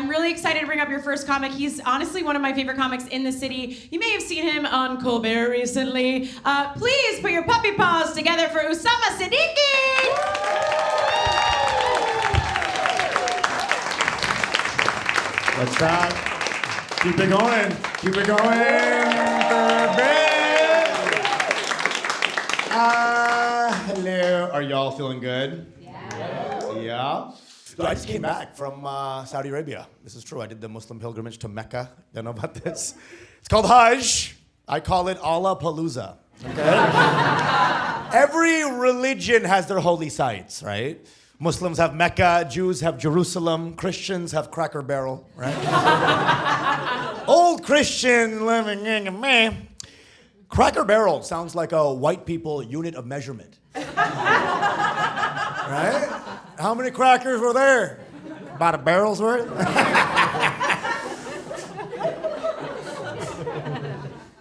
I'm really excited to bring up your first comic. He's honestly one of my favorite comics in the city. You may have seen him on Colbert recently. Please put your puppy paws together for Usama Siddiquee! Let's start. Keep it going. Keep it going for Britt. Hello. Are y'all feeling good? Yeah. So I just came back from Saudi Arabia. This is true. I did the Muslim pilgrimage to Mecca. Don't know about this. It's called Hajj. I call it Allah Palooza. Okay? Every religion has their holy sites, right? Muslims have Mecca, Jews have Jerusalem, Christians have Cracker Barrel, right? Old Christian living in a man. Cracker Barrel sounds like a white people unit of measurement. Right? How many crackers were there? About a barrel's worth?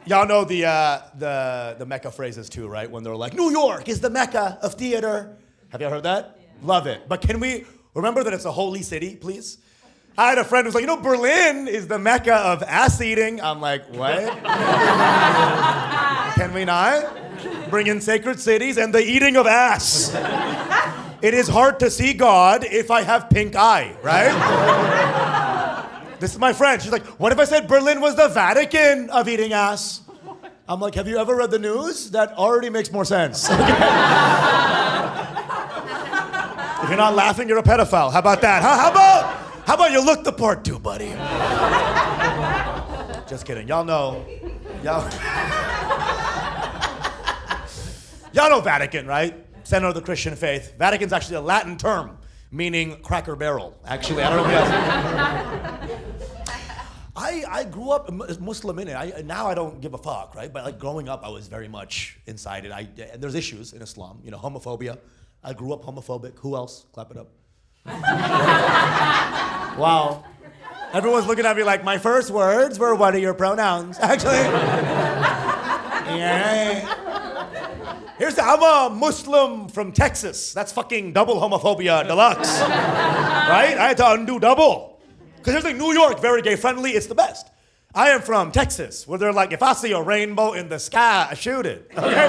Y'all know the Mecca phrases too, right? When they're like, New York is the Mecca of theater. Have y'all heard that? Yeah. Love it. But can we remember that it's a holy city, please? I had a friend who was like, Berlin is the Mecca of ass eating. I'm like, what? Can we not? Bring in sacred cities and the eating of ass. It is hard to see God if I have pink eye, right? This is my friend. She's like, what if I said Berlin was the Vatican of eating ass? I'm like, have you ever read the news? That already makes more sense. If you're not laughing, you're a pedophile. How about that? Huh? How about you look the part too, buddy? Just kidding. Y'all know Vatican, right? Center of the Christian faith. Vatican's actually a Latin term meaning Cracker Barrel. Actually, I don't know if you guys. I grew up Muslim in it. Now I don't give a fuck, right? But like growing up, I was very much inside it. And there's issues in Islam, homophobia. I grew up homophobic. Who else? Clap it up. Wow. Everyone's looking at me like, my first words were, what are your pronouns? Actually. Yeah. I'm a Muslim from Texas. That's fucking double homophobia deluxe. Right? I had to undo double. Because here's like New York, very gay friendly, it's the best. I am from Texas, where they're like, if I see a rainbow in the sky, I shoot it. Okay?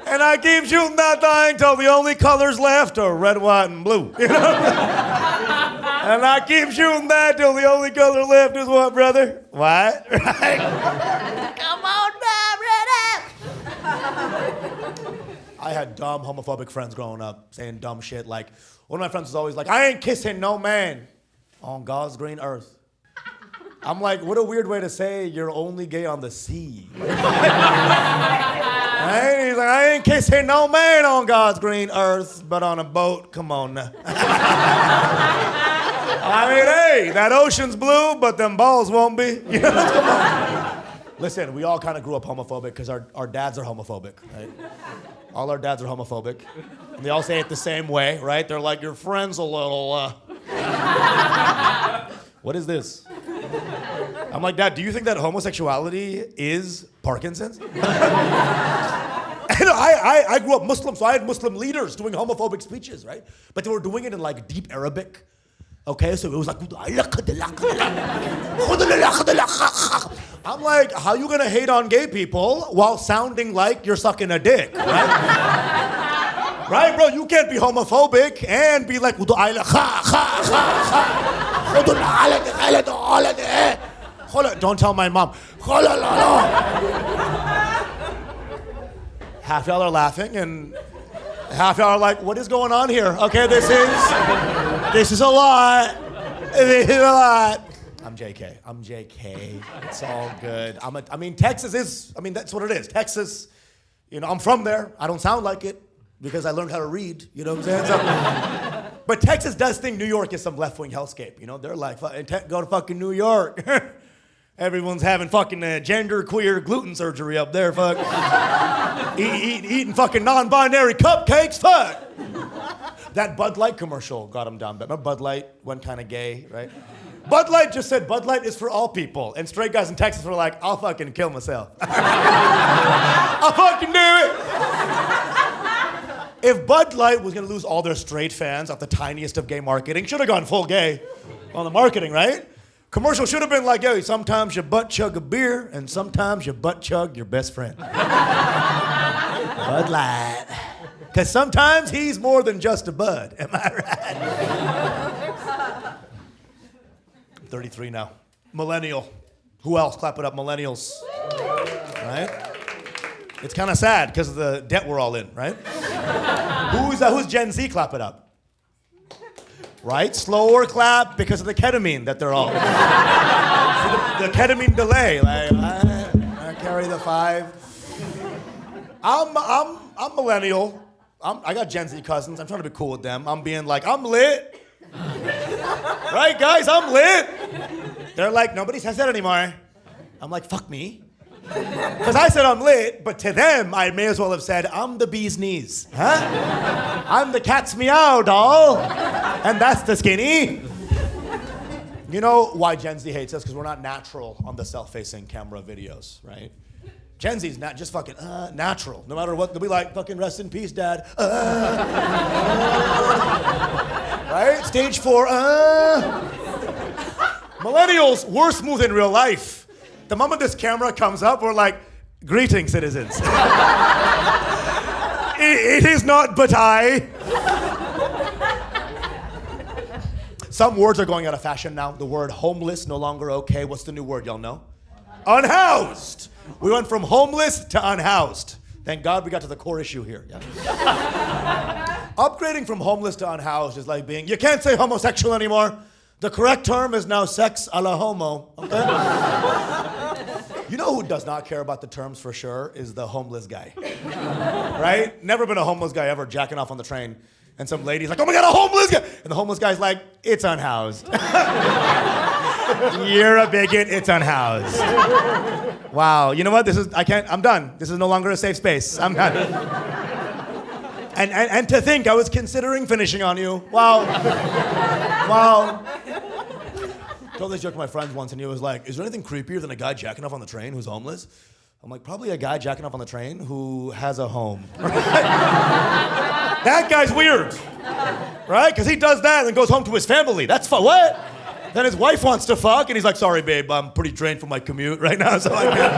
And I keep shooting that thing till the only colors left are red, white, and blue. And I keep shooting that till the only color left is what, brother? White, right? Come on now, brother! I had dumb homophobic friends growing up saying dumb shit like, one of my friends was always like, I ain't kissing no man on God's green earth. I'm like, what a weird way to say you're only gay on the sea. Right? He's like, I ain't kissing no man on God's green earth, but on a boat, come on now. I mean, hey, that ocean's blue, but them balls won't be. Come on. Listen, we all kind of grew up homophobic because our dads are homophobic, right? All our dads are homophobic. And they all say it the same way, right? They're like, your friend's a little, What is this? I'm like, Dad, do you think that homosexuality is Parkinson's? And I grew up Muslim, so I had Muslim leaders doing homophobic speeches, right? But they were doing it in like deep Arabic. Okay, so it was like, I'm like, how you gonna hate on gay people while sounding like you're sucking a dick, right? Right, bro, you can't be homophobic and be like, don't tell my mom. Half y'all are laughing and half y'all are like, what is going on here? Okay, this is a lot. This is a lot. I'm JK. It's all good. Texas is, that's what it is. Texas, I'm from there. I don't sound like it because I learned how to read, you know what I'm saying? But Texas does think New York is some left-wing hellscape, They're like, go to fucking New York. Everyone's having fucking gender-queer gluten surgery up there, fuck. Eating fucking non-binary cupcakes, fuck. That Bud Light commercial got him down. Remember Bud Light went kind of gay, right? Bud Light just said Bud Light is for all people. And straight guys in Texas were like, I'll fucking kill myself. I'll fucking do it. If Bud Light was gonna lose all their straight fans at the tiniest of gay marketing, should have gone full gay. On the marketing, right? Commercial should have been like, yo, sometimes you butt chug a beer and sometimes you butt chug your best friend. Bud Light. Because sometimes he's more than just a bud. Am I right? I'm 33 now. Millennial. Who else? Clap it up, millennials. Right? It's kind of sad because of the debt we're all in, right? Who's Gen Z? Clap it up. Right? Slower clap because of the ketamine that they're all. the ketamine delay. Like, I carry the 5. I'm millennial. I got Gen Z cousins. I'm trying to be cool with them. I'm being like, I'm lit. Right, guys? I'm lit. They're like, nobody says that anymore. I'm like, fuck me. Because I said I'm lit, but to them, I may as well have said, I'm the bee's knees. Huh? I'm the cat's meow doll. And that's the skinny. You know why Gen Z hates us? Because we're not natural on the self-facing camera videos, right? Gen Z's not just fucking natural. No matter what, they'll be like, fucking rest in peace, dad. Right? Stage 4, Millennials, we're smooth in real life. The moment this camera comes up, we're like, greetings, citizens. it is not but I. Some words are going out of fashion now. The word homeless, no longer okay. What's the new word, y'all know? Unhoused. We went from homeless to unhoused. Thank God we got to the core issue here. Yeah. Upgrading from homeless to unhoused is like being, you can't say homosexual anymore. The correct term is now sex a la homo, okay? You know who does not care about the terms for sure is the homeless guy. Right? Never been a homeless guy ever jacking off on the train. And some lady's like, oh my God, a homeless guy! And the homeless guy's like, it's unhoused. You're a bigot, it's unhoused. Wow, you know what? I'm done. This is no longer a safe space. I'm done. And to think I was considering finishing on you. Wow. Wow. I told this joke to my friends once and he was like, is there anything creepier than a guy jacking off on the train who's homeless? I'm like, probably a guy jacking off on the train who has a home. That guy's weird. Right? Because he does that and then goes home to his family. That's what? Then his wife wants to fuck and he's like, sorry babe, I'm pretty drained from my commute right now, so I can't.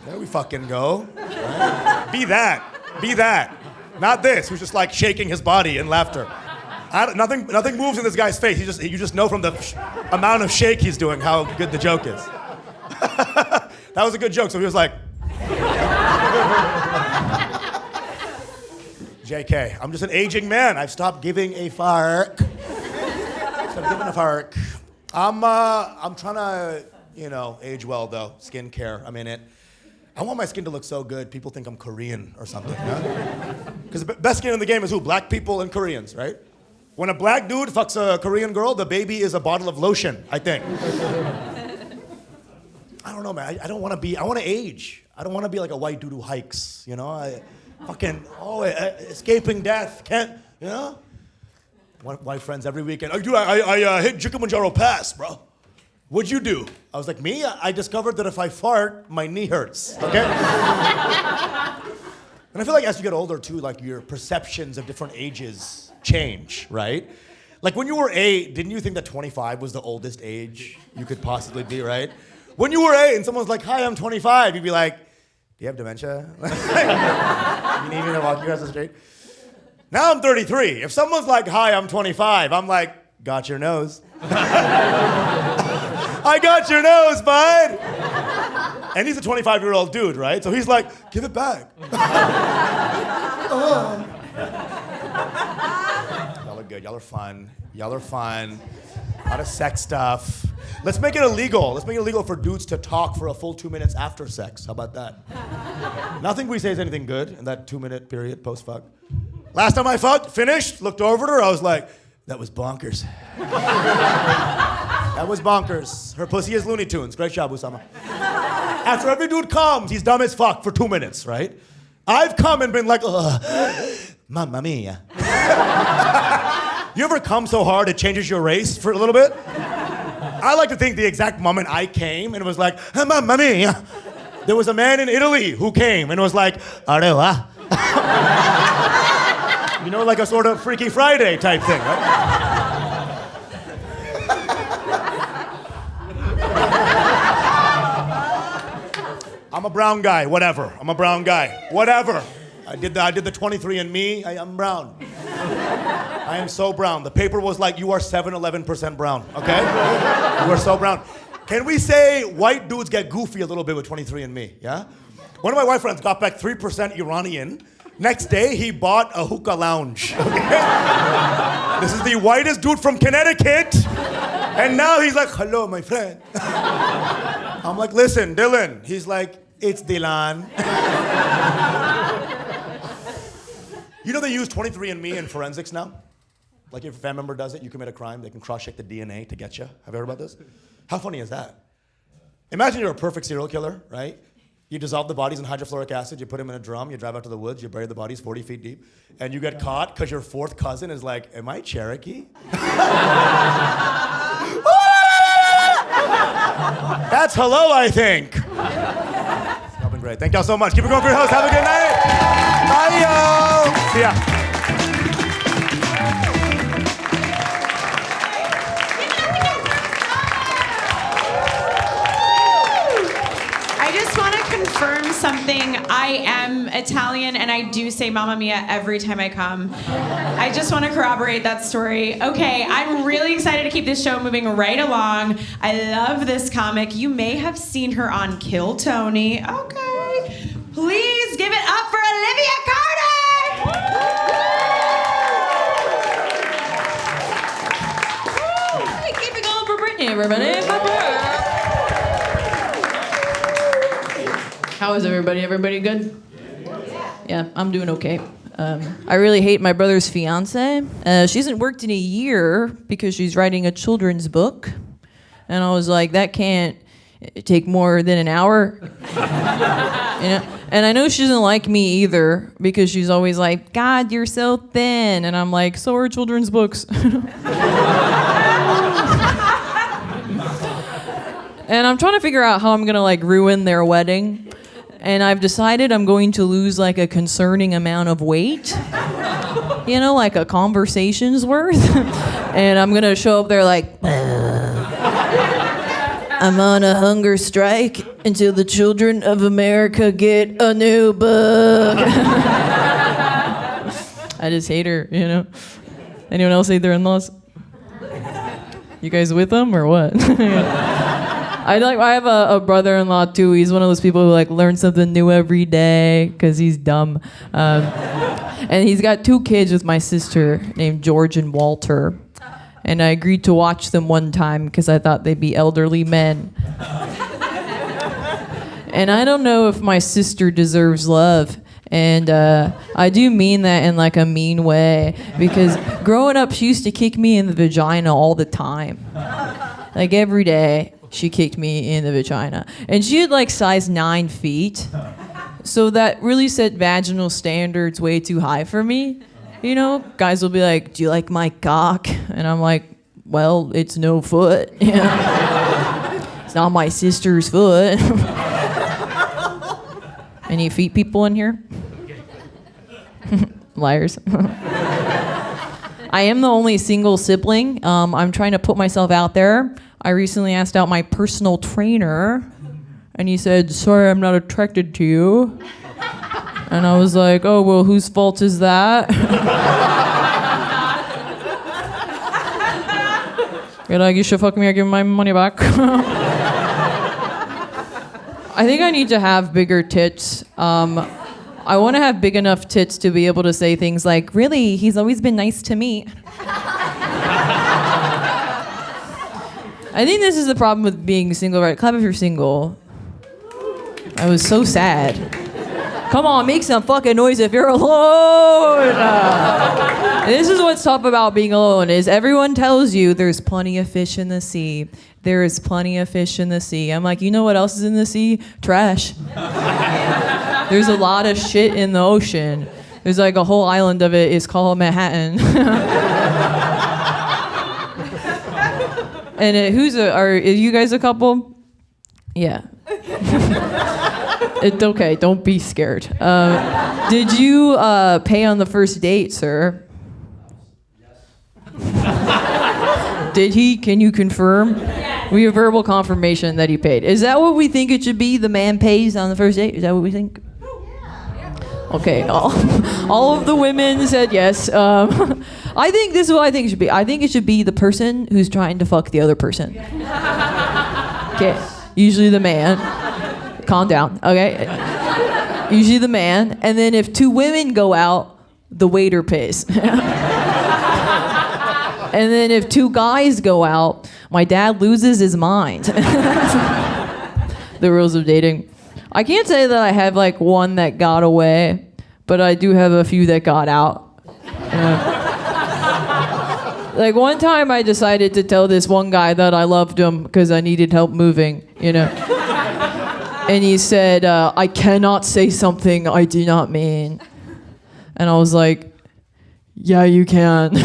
There we fucking go. Right? Be that. Not this, who's just like shaking his body in laughter. Nothing moves in this guy's face. You just know from the amount of shake he's doing how good the joke is. That was a good joke, so he was like... JK, I'm just an aging man. I've stopped giving a fuck. I'm trying to, age well though. Skincare, I'm in it. I want my skin to look so good, people think I'm Korean or something. Because the best skin in the game is who? Black people and Koreans, right? When a black dude fucks a Korean girl, the baby is a bottle of lotion, I think. I don't know, man. I want to age. I don't want to be like a white dude who hikes, escaping death, White friends every weekend. I hit Kilimanjaro Pass, bro. What'd you do? I was like, me? I discovered that if I fart, my knee hurts, okay? And I feel like as you get older too, like your perceptions of different ages change, right? Like when you were 8, didn't you think that 25 was the oldest age you could possibly be, right? When you were 8 and someone's like, hi, I'm 25, you'd be like, do you have dementia? You need me to walk you guys the street? Now I'm 33. If someone's like, hi, I'm 25, I'm like, got your nose. I got your nose, bud. And he's a 25-year-old dude, right? So he's like, give it back. Y'all are good. Y'all are fun. A lot of sex stuff. Let's make it illegal. Let's make it illegal for dudes to talk for a full 2 minutes after sex. How about that? Nothing we say is anything good in that 2-minute period post-fuck. Last time I fucked, finished, looked over at her, I was like, that was bonkers. That was bonkers. Her pussy is Looney Tunes. Great job, Usama. After every dude comes, he's dumb as fuck for 2 minutes, right? I've come and been like, mamma mia. You ever come so hard it changes your race for a little bit? I like to think the exact moment I came and it was like, mamma mia. There was a man in Italy who came and was like, arewa. You know, like a sort of Freaky Friday type thing, right? I'm a brown guy, whatever. I'm a brown guy, whatever. I did the 23andMe, I'm brown. I am so brown. The paper was like, you are 7-11% brown, okay? You are so brown. Can we say white dudes get goofy a little bit with 23andMe, yeah? One of my white friends got back 3% Iranian. Next day, he bought a hookah lounge, okay? This is the whitest dude from Connecticut. And now he's like, hello, my friend. I'm like, listen, Dylan. He's like, it's Dylan. You know they use 23andMe in forensics now? Like if a family member does it, you commit a crime, they can cross-check the DNA to get you. Have you heard about this? How funny is that? Imagine you're a perfect serial killer, right? You dissolve the bodies in hydrofluoric acid, you put them in a drum, you drive out to the woods, you bury the bodies 40 feet deep, and you get caught because your fourth cousin is like, am I Cherokee? That's hello, I think. It's been great. Thank y'all so much. Keep it going for your host. Have a good night. Bye, y'all. See ya. I just want to confirm something. I am Italian and I do say Mamma Mia every time I come. I just want to corroborate that story. Okay, I'm really excited to keep this show moving right along. I love this comic. You may have seen her on Kill Tony. Okay. Please give it up for Olivia Carter! Hey, keep it going for Brittany, everybody. How is everybody? Everybody good? Yeah, I'm doing okay. I really hate my brother's fiance. She hasn't worked in a year because she's writing a children's book. And I was like, that can't take more than an hour. You know? And I know she doesn't like me either because she's always like, God, you're so thin. And I'm like, so are children's books. And I'm trying to figure out how I'm gonna like ruin their wedding. And I've decided I'm going to lose like a concerning amount of weight. You know, like a conversation's worth. And I'm gonna show up there like, I'm on a hunger strike until the children of America get a new book. I just hate her, you know. Anyone else hate their in-laws? You guys with them or what? I have a brother-in-law too. He's one of those people who like learn something new every day because he's dumb. And he's got 2 kids with my sister named George and Walter. And I agreed to watch them one time because I thought they'd be elderly men. And I don't know if my sister deserves love. And I do mean that in like a mean way because growing up, she used to kick me in the vagina all the time. Like every day. She kicked me in the vagina. And she had like size 9 feet. So that really set vaginal standards way too high for me. You know, guys will be like, do you like my cock? And I'm like, well, it's no foot. You know? It's not my sister's foot. Any feet people in here? Liars. I am the only single sibling. I'm trying to put myself out there. I recently asked out my personal trainer, and he said, sorry, I'm not attracted to you. And I was like, oh, well, whose fault is that? You're like, you should fuck me or give me my money back. I think I need to have bigger tits. I want to have big enough tits to be able to say things like, really, he's always been nice to me. I think this is the problem with being single, right? Clap if you're single. I was so sad. Come on, make some fucking noise if you're alone. This is what's tough about being alone is everyone tells you there's plenty of fish in the sea. There is plenty of fish in the sea. I'm like, you know what else is in the sea? Trash. There's a lot of shit in the ocean. There's like a whole island of it is called Manhattan. And are you guys a couple? Yeah. It's okay. Don't be scared. Did you pay on the first date, sir? Yes. Did he? Can you confirm? Yes. We have verbal confirmation that he paid. Is that what we think it should be? The man pays on the first date? Is that what we think? Okay, all of the women said yes. I think this is what I think it should be. I think it should be the person who's trying to fuck the other person. Okay, usually the man. Calm down, okay? Usually the man. And then if two women go out, the waiter pays. And then if two guys go out, my dad loses his mind. The rules of dating. I can't say that I have like one that got away, but I do have a few that got out. Like one time I decided to tell this one guy that I loved him because I needed help moving, you know. And he said, I cannot say something I do not mean. And I was like, yeah, you can.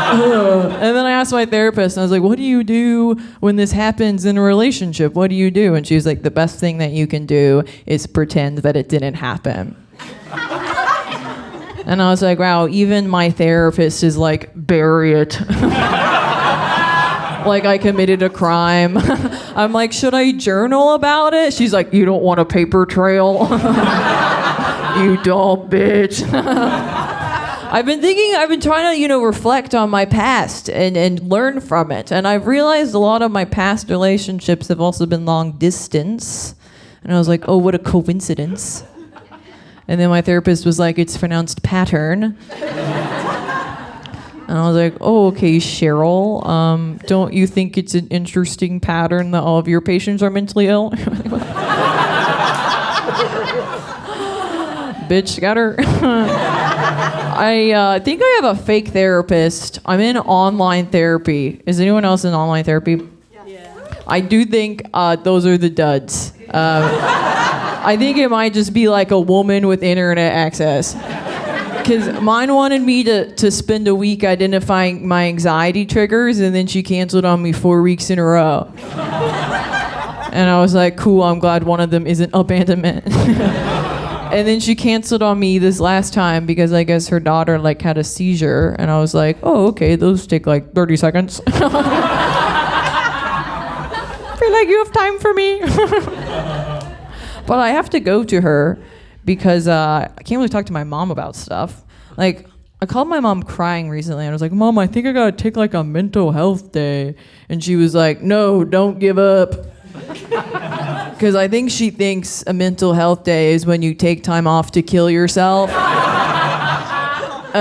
And then I asked my therapist, and I was like, what do you do when this happens in a relationship? What do you do? And she was like, the best thing that you can do is pretend that it didn't happen. And I was like, wow, even my therapist is like, bury it. Like I committed a crime. I'm like, should I journal about it? She's like, you don't want a paper trail? You dumb bitch. I've been trying to, reflect on my past and learn from it. And I've realized a lot of my past relationships have also been long distance. And I was like, oh, what a coincidence. And then my therapist was like, it's pronounced pattern. And I was like, oh, okay, Cheryl. Don't you think it's an interesting pattern that all of your patients are mentally ill? Bitch, got her. I think I have a fake therapist. I'm in online therapy. Is anyone else in online therapy? Yeah. I do think those are the duds. I think it might just be like a woman with internet access. Because mine wanted me to spend a week identifying my anxiety triggers, and then she canceled on me 4 weeks in a row. And I was like, cool, I'm glad one of them isn't abandonment. And then she canceled on me this last time because I guess her daughter like had a seizure, and I was like, oh, okay, those take like 30 seconds. Feel like you have time for me. But I have to go to her because I can't really talk to my mom about stuff. Like, I called my mom crying recently, and I was like, Mom, I think I gotta take like a mental health day. And she was like, no, don't give up. Because I think she thinks a mental health day is when you take time off to kill yourself. And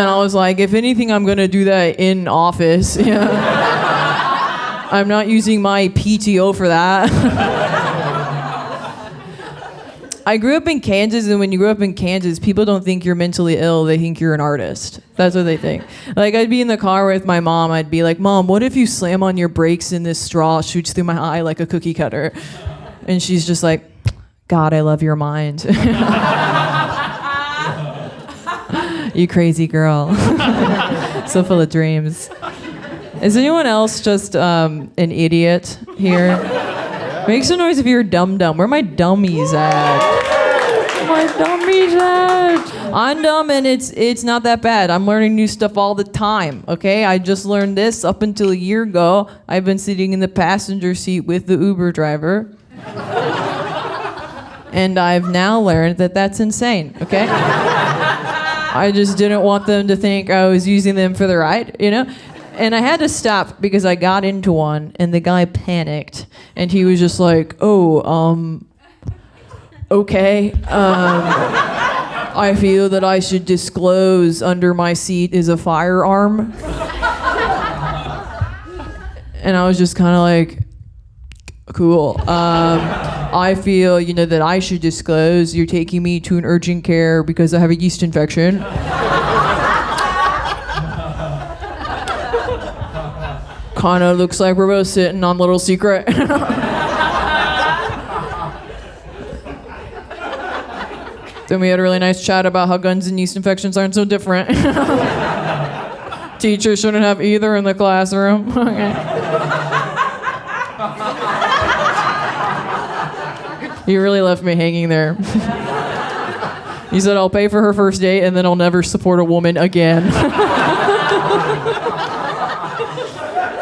I was like, if anything, I'm gonna do that in office. Yeah. I'm not using my PTO for that. I grew up in Kansas, and when you grow up in Kansas, people don't think you're mentally ill. They think you're an artist. That's what they think. Like, I'd be in the car with my mom. I'd be like, Mom, what if you slam on your brakes and this straw shoots through my eye like a cookie cutter? And she's just like, God, I love your mind. You crazy girl. So full of dreams. Is anyone else just an idiot here? Make some noise if you're dumb. Where are my dummies at? My dummies at? I'm dumb, and it's not that bad. I'm learning new stuff all the time, okay? I just learned this up until a year ago. I've been sitting in the passenger seat with the Uber driver. And I've now learned that that's insane, okay? I just didn't want them to think I was using them for the ride, And I had to stop because I got into one, and the guy panicked, and he was just like, okay. I feel that I should disclose under my seat is a firearm. And I was just kind of like, cool. I feel, that I should disclose you're taking me to an urgent care because I have a yeast infection. Kind of looks like we're both sitting on Little Secret. Then we had a really nice chat about how guns and yeast infections aren't so different. Teachers shouldn't have either in the classroom. Okay. He really left me hanging there. He said, I'll pay for her first date and then I'll never support a woman again.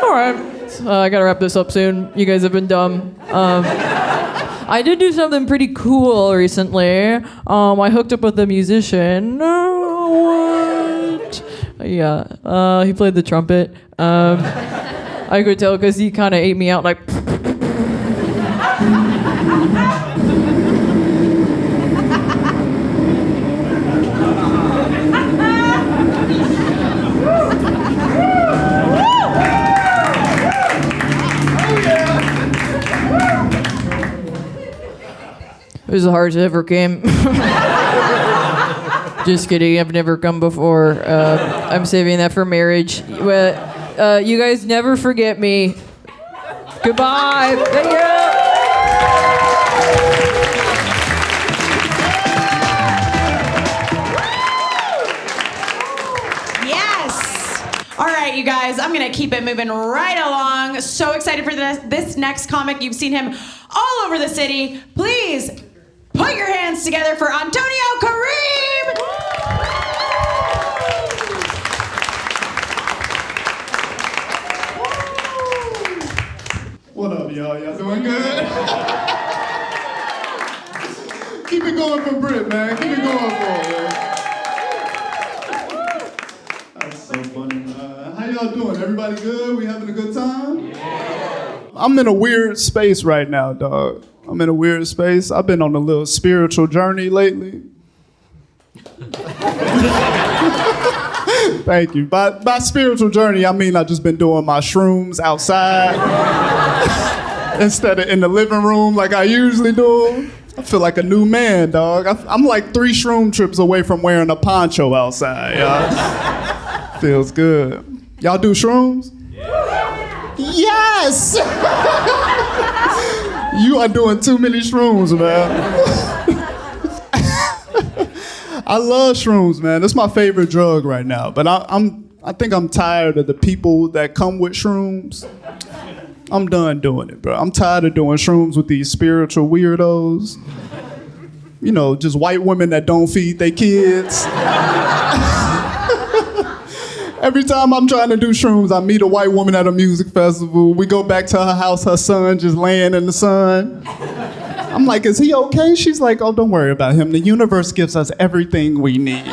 All right. I gotta wrap this up soon. You guys have been dumb. I did do something pretty cool recently. I hooked up with a musician. What? Yeah. He played the trumpet. I could tell because he kind of ate me out like. It was the hardest I ever came. Just kidding, I've never come before. I'm saving that for marriage. You guys never forget me. Goodbye. Thank you. Yes. All right, you guys, I'm going to keep it moving right along. So excited for this next comic. You've seen him all over the city. Please put your hands together for Ontonio Kareem. What up, y'all? Y'all doing good? Keep it going for Britt, man. Keep it going for her, man. That's so funny, man. How y'all doing? Everybody good? We having a good time? Yeah. I'm in a weird space right now, dog. I'm in a weird space. I've been on a little spiritual journey lately. Thank you. By spiritual journey, I mean I've just been doing my shrooms outside instead of in the living room like I usually do. I feel like a new man, dog. I'm like 3 shroom trips away from wearing a poncho outside, y'all. Feels good. Y'all do shrooms? Yes! You are doing too many shrooms, man. I love shrooms, man. That's my favorite drug right now. But I think I'm tired of the people that come with shrooms. I'm done doing it, bro. I'm tired of doing shrooms with these spiritual weirdos. You know, just white women that don't feed their kids. Every time I'm trying to do shrooms, I meet a white woman at a music festival. We go back to her house, her son just laying in the sun. I'm like, is he okay? She's like, oh, don't worry about him. The universe gives us everything we need.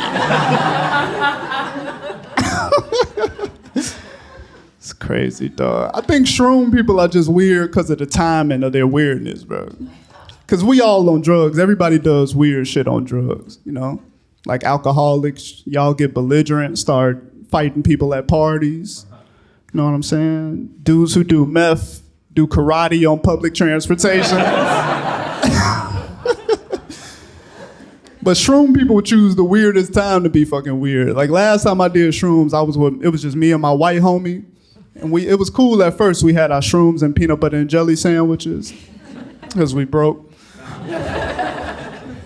It's crazy, dog. I think shroom people are just weird because of the timing of their weirdness, bro. Because we all on drugs. Everybody does weird shit on drugs, you know? Like alcoholics, y'all get belligerent, start fighting people at parties. You know what I'm saying? Dudes who do meth, do karate on public transportation. But shroom people choose the weirdest time to be fucking weird. Like last time I did shrooms, it was just me and my white homie. And it was cool at first. We had our shrooms and peanut butter and jelly sandwiches because we broke.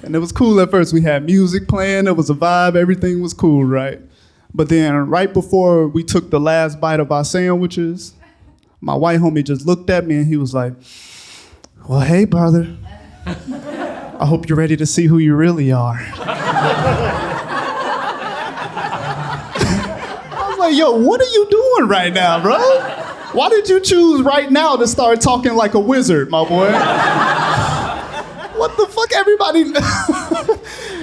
And it was cool at first. We had music playing. It was a vibe. Everything was cool, right? But then right before we took the last bite of our sandwiches, my white homie just looked at me and he was like, well, hey, brother. I hope you're ready to see who you really are. I was like, yo, what are you doing right now, bro? Why did you choose right now to start talking like a wizard, my boy? What the fuck?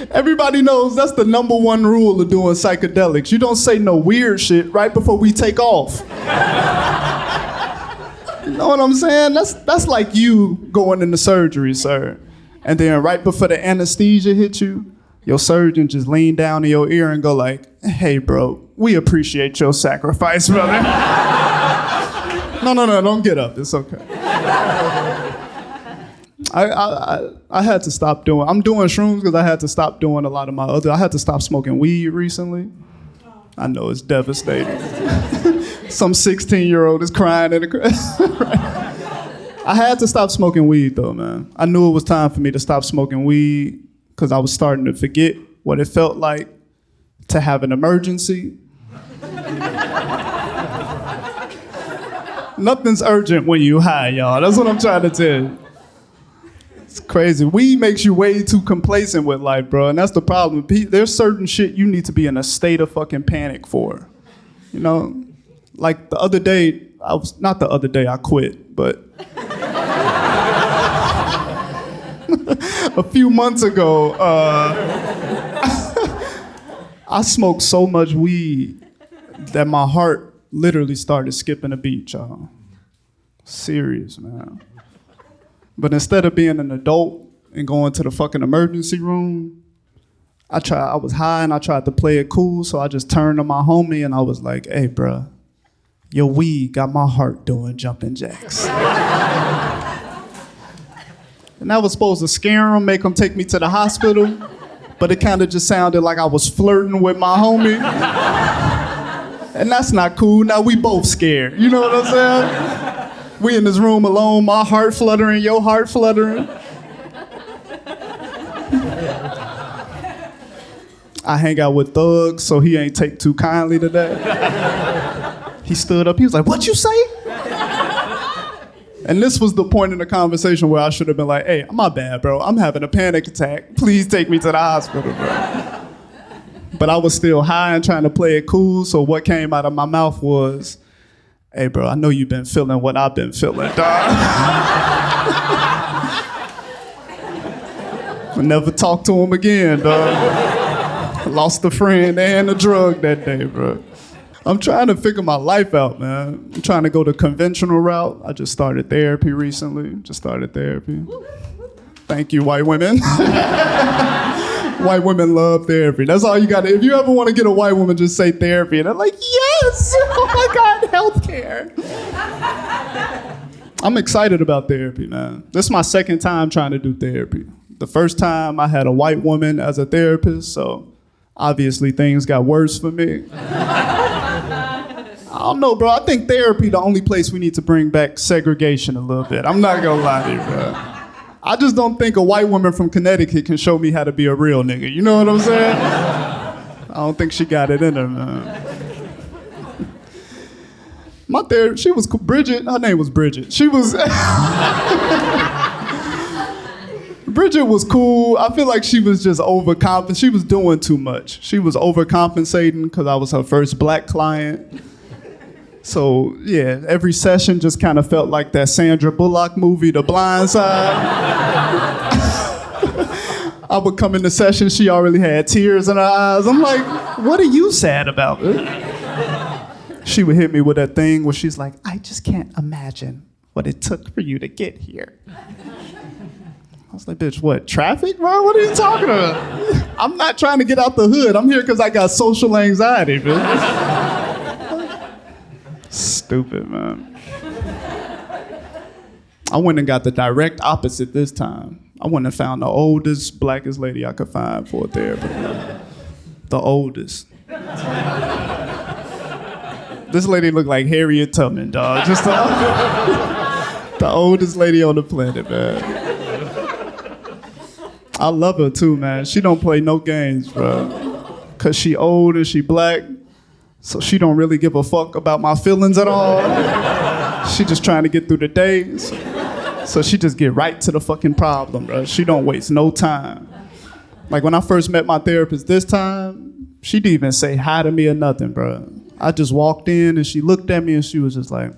Everybody knows that's the #1 rule of doing psychedelics. You don't say no weird shit right before we take off. You know what I'm saying? That's like you going into surgery, sir. And then right before the anesthesia hit you, your surgeon just lean down in your ear and go like, hey, bro, we appreciate your sacrifice, brother. No, don't get up. It's okay. I had to stop doing, I'm doing shrooms because I had to stop doing a lot of I had to stop smoking weed recently. I know it's devastating. Some 16-year-old is crying in the crowd. I had to stop smoking weed though, man. I knew it was time for me to stop smoking weed because I was starting to forget what it felt like to have an emergency. Nothing's urgent when you high, y'all. That's what I'm trying to tell you. It's crazy. Weed makes you way too complacent with life, bro. And that's the problem. There's certain shit you need to be in a state of fucking panic for. You know? Like the other day, not the other day, I quit, but a few months ago, I smoked so much weed that my heart literally started skipping a beat, y'all. Serious, man. But instead of being an adult and going to the fucking emergency room, I was high and I tried to play it cool, so I just turned to my homie and I was like, hey, bruh, your weed got my heart doing jumping jacks. And that was supposed to scare him, make him take me to the hospital, but it kind of just sounded like I was flirting with my homie. And that's not cool. Now we both scared. You know what I'm saying? We in this room alone, my heart fluttering, your heart fluttering. I hang out with thugs, so he ain't take too kindly to that. He stood up, he was like, what you say? And this was the point in the conversation where I should have been like, hey, my bad, bro. I'm having a panic attack. Please take me to the hospital, bro. But I was still high and trying to play it cool, so what came out of my mouth was, hey, bro, I know you've been feeling what I've been feeling, dog. I never talked to him again, dog. Lost a friend and a drug that day, bro. I'm trying to figure my life out, man. I'm trying to go the conventional route. I just started therapy recently. Thank you, white women. White women love therapy. That's all you got to. If you ever want to get a white woman, just say therapy. And they're like, yes! Oh my God, healthcare. I'm excited about therapy, man. This is my second time trying to do therapy. The first time I had a white woman as a therapist, so obviously things got worse for me. I don't know, bro. I think therapy the only place we need to bring back segregation a little bit. I'm not gonna lie to you, bro. I just don't think a white woman from Connecticut can show me how to be a real nigga. You know what I'm saying? I don't think she got it in her, man. My therapist, she was Bridget. Her name was Bridget. She was... Bridget was cool. I feel like she was just overcompensating. She was doing too much. She was overcompensating because I was her first black client. So, yeah, every session just kind of felt like that Sandra Bullock movie, The Blind Side. I would come into session, she already had tears in her eyes. I'm like, what are you sad about? She would hit me with that thing where she's like, I just can't imagine what it took for you to get here. I was like, bitch, what, traffic, bro? What are you talking about? I'm not trying to get out the hood. I'm here because I got social anxiety, bitch. Stupid, man. I went and got the direct opposite this time. I went and found the oldest, blackest lady I could find for a therapy. The oldest. This lady looked like Harriet Tubman, dog. Just the oldest lady on the planet, man. I love her too, man. She don't play no games, bro. Cause she old and she black. So she don't really give a fuck about my feelings at all. She just trying to get through the day. So she just get right to the fucking problem, bro. She don't waste no time. Like when I first met my therapist this time, she didn't even say hi to me or nothing, bro. I just walked in and she looked at me and she was just like,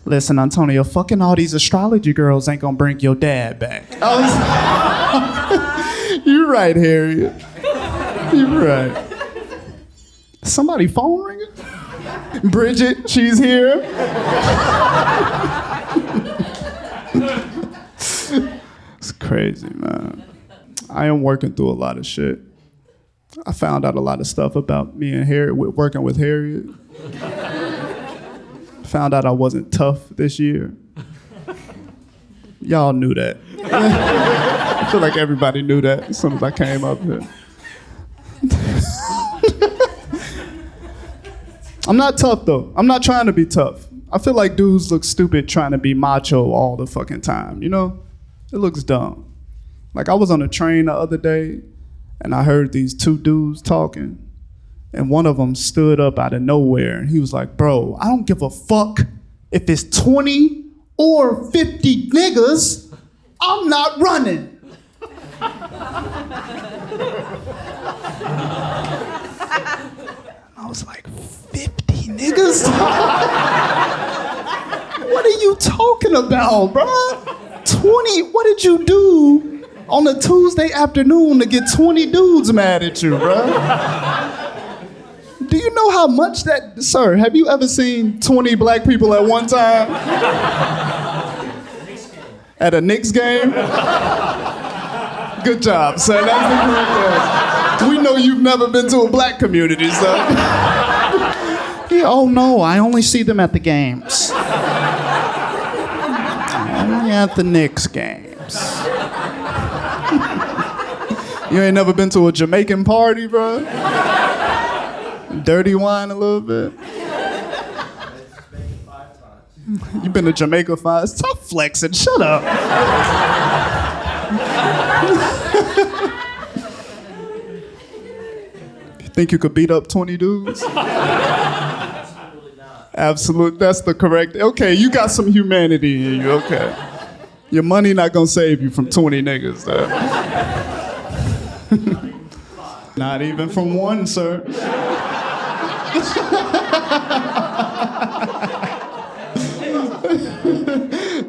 Listen, Antonio, fucking all these astrology girls ain't gonna bring your dad back. You're right, Harriet. You're right. Somebody phone ringing? Bridget, she's here. It's crazy, man. I am working through a lot of shit. I found out a lot of stuff about me and Harriet, working with Harriet. Found out I wasn't tough this year. Y'all knew that. I feel like everybody knew that as soon as I came up here. I'm not tough, though. I'm not trying to be tough. I feel like dudes look stupid trying to be macho all the fucking time, you know? It looks dumb. Like, I was on a train the other day, and I heard these two dudes talking, and one of them stood up out of nowhere, and he was like, bro, I don't give a fuck If it's 20 or 50 niggas, I'm not running. I was like, 50 niggas? What are you talking about, bruh? 20, what did you do on a Tuesday afternoon to get 20 dudes mad at you, bruh? Do you know how much that, sir, have you ever seen 20 black people at one time? At a Knicks game? Good job, sir. That's the correct answer. We know you've never been to a black community, sir. Yeah, oh no, I only see them at the games. Only at the Knicks games. You ain't never been to a Jamaican party, bro? Dirty wine a little bit? You been to Jamaica 5? Stop flexing, shut up. You think you could beat up 20 dudes? Absolutely not. Absolutely, that's the correct. Okay, you got some humanity in you, okay. Your money not gonna save you from 20 niggas, though. Not even from one, sir.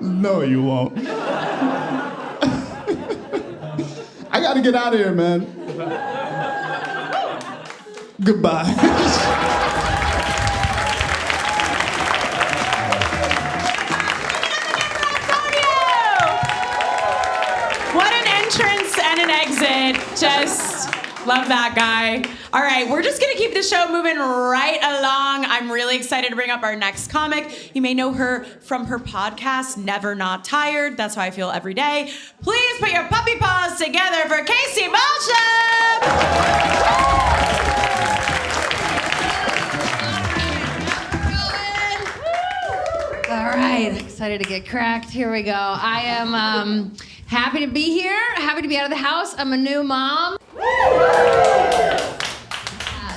No, you won't. I gotta get out of here, man. Goodbye. What an entrance and an exit. Just love that guy. All right, we're just gonna keep the show moving right along. I'm really excited to bring up our next comic. You may know her from her podcast, Never Not Tired. That's how I feel every day. Please put your puppy paws together for Casey Balsham! All right, excited to get cracked. Here we go. I am happy to be here, happy to be out of the house. I'm a new mom.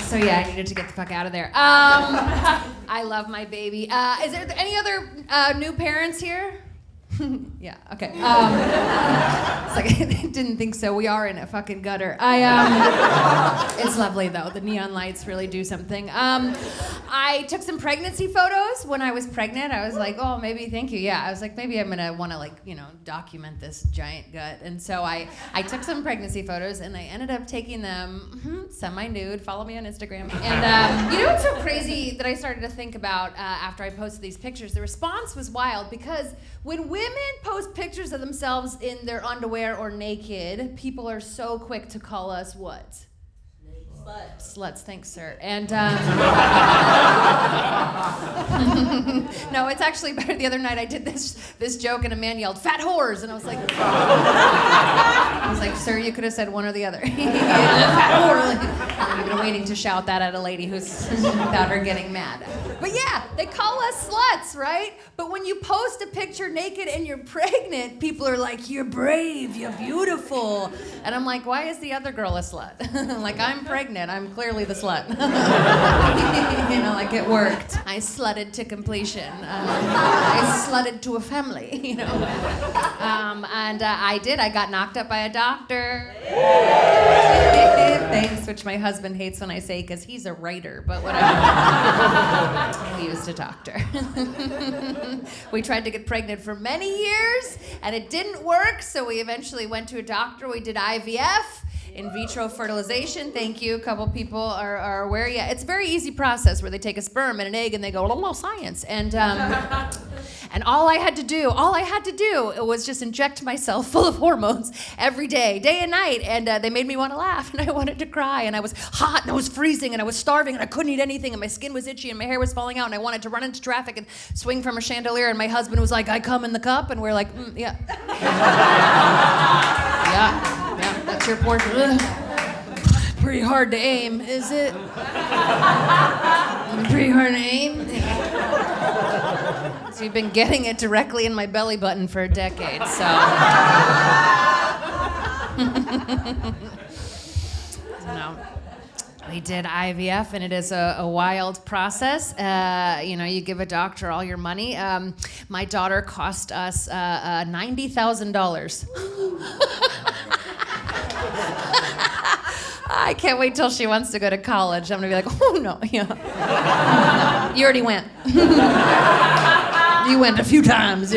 So yeah, I needed to get the fuck out of there. I love my baby. Is there any other new parents here? Yeah, okay. It's like, I didn't think so. We are in a fucking gutter. It's lovely though. The neon lights really do something. I took some pregnancy photos when I was pregnant. I was like, oh, maybe, thank you. Yeah, I was like, maybe I'm gonna wanna document this giant gut. And so I took some pregnancy photos and I ended up taking them semi-nude. Follow me on Instagram. And you know what's so crazy that I started to think about after I posted these pictures? The response was wild because when women post pictures of themselves in their underwear or naked, people are so quick to call us what? Sluts, thanks, sir. And no, it's actually better. The other night I did this joke and a man yelled, "Fat whores," and I was like, "Sir, you could have said one or the other." Fat whore. I've been waiting to shout that at a lady without her getting mad. But yeah, they call us sluts, right? But when you post a picture naked and you're pregnant, people are like, "You're brave, you're beautiful," and I'm like, "Why is the other girl a slut?" Like, I'm pregnant. I'm clearly the slut. Like it worked. I slutted to completion. I slutted to a family, And I did. I got knocked up by a doctor. Thanks, which my husband hates when I say because he's a writer, but whatever. We used a doctor. We tried to get pregnant for many years, and it didn't work, so we eventually went to a doctor. We did IVF. In vitro fertilization, thank you. A couple people are aware. Yeah, it's a very easy process where they take a sperm and an egg and they go, oh, science. And all I had to do was just inject myself full of hormones every day and night. And they made me want to laugh and I wanted to cry. And I was hot and I was freezing and I was starving and I couldn't eat anything and my skin was itchy and my hair was falling out and I wanted to run into traffic and swing from a chandelier. And my husband was like, I come in the cup. And we're like, yeah. Yeah, that's your portion. Ugh. Pretty hard to aim, is it? Pretty hard to aim? So you've been getting it directly in my belly button for a decade, so. No. We did IVF, and it is a wild process. You give a doctor all your money. My daughter cost us $90,000. I can't wait till she wants to go to college. I'm gonna be like, oh no, yeah. You already went. You went a few times,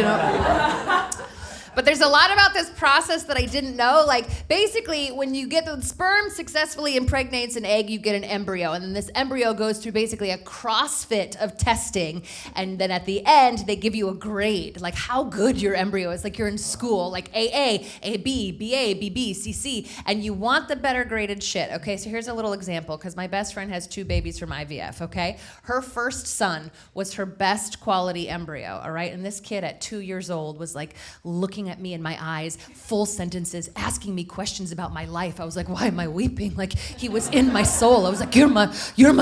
But there's a lot about this process that I didn't know. Like, basically, when you get the sperm successfully impregnates an egg, you get an embryo. And then this embryo goes through basically a CrossFit of testing. And then at the end, they give you a grade, like how good your embryo is. Like you're in school, like AA, AB, BA, BB, CC. And you want the better graded shit. Okay, so here's a little example, because my best friend has 2 babies from IVF, okay? Her first son was her best quality embryo, all right? And this kid at 2 years old was like looking at me in my eyes, full sentences, asking me questions about my life. I was like, why am I weeping? Like, he was in my soul. I was like, you're my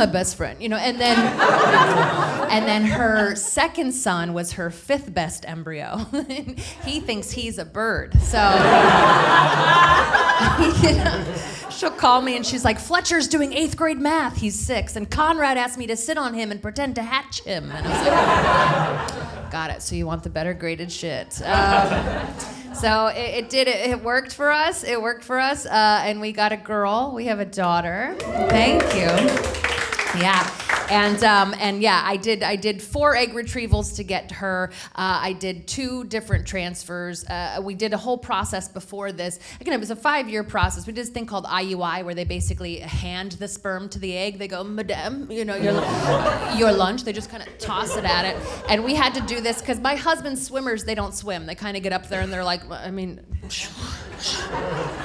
best friend, and then her second son was her 5th best embryo. He thinks he's a bird. So she'll call me and she's like, Fletcher's doing 8th grade math. He's 6. And Conrad asked me to sit on him and pretend to hatch him. And I was like, got it. So you want the better graded shit. So it worked for us. It worked for us. And we got a girl. We have a daughter. Thank you. Yeah. And yeah, I did 4 egg retrievals to get her. I did 2 different transfers. We did a whole process before this. Again, it was a 5-year process. We did this thing called IUI, where they basically hand the sperm to the egg. They go, Madame, your lunch. They just kind of toss it at it. And we had to do this because my husband's swimmers, they don't swim. They kind of get up there and they're like,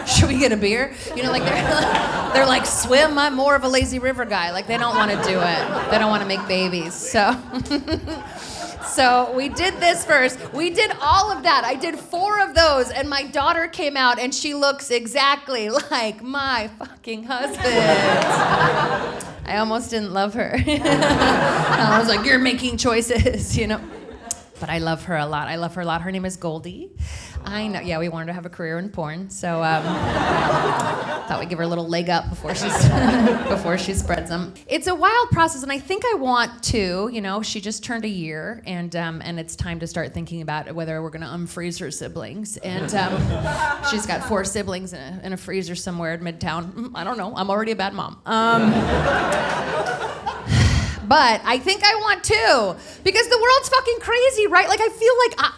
should we get a beer? They're like, swim. I'm more of a lazy river guy. Like, they don't want to do it. They don't want to make babies. So we did this first. We did all of that. I did 4 of those, and my daughter came out, and she looks exactly like my fucking husband. I almost didn't love her. I was like, you're making choices, But I love her a lot. Her name is Goldie. I know. Yeah, we wanted to have a career in porn, so thought we'd give her a little leg up before she spreads them. It's a wild process, and I think I want to. She just turned a year, and it's time to start thinking about whether we're going to unfreeze her siblings. And she's got 4 siblings in a freezer somewhere in Midtown. I don't know. I'm already a bad mom. But I think I want to, because the world's fucking crazy, right? Like, I feel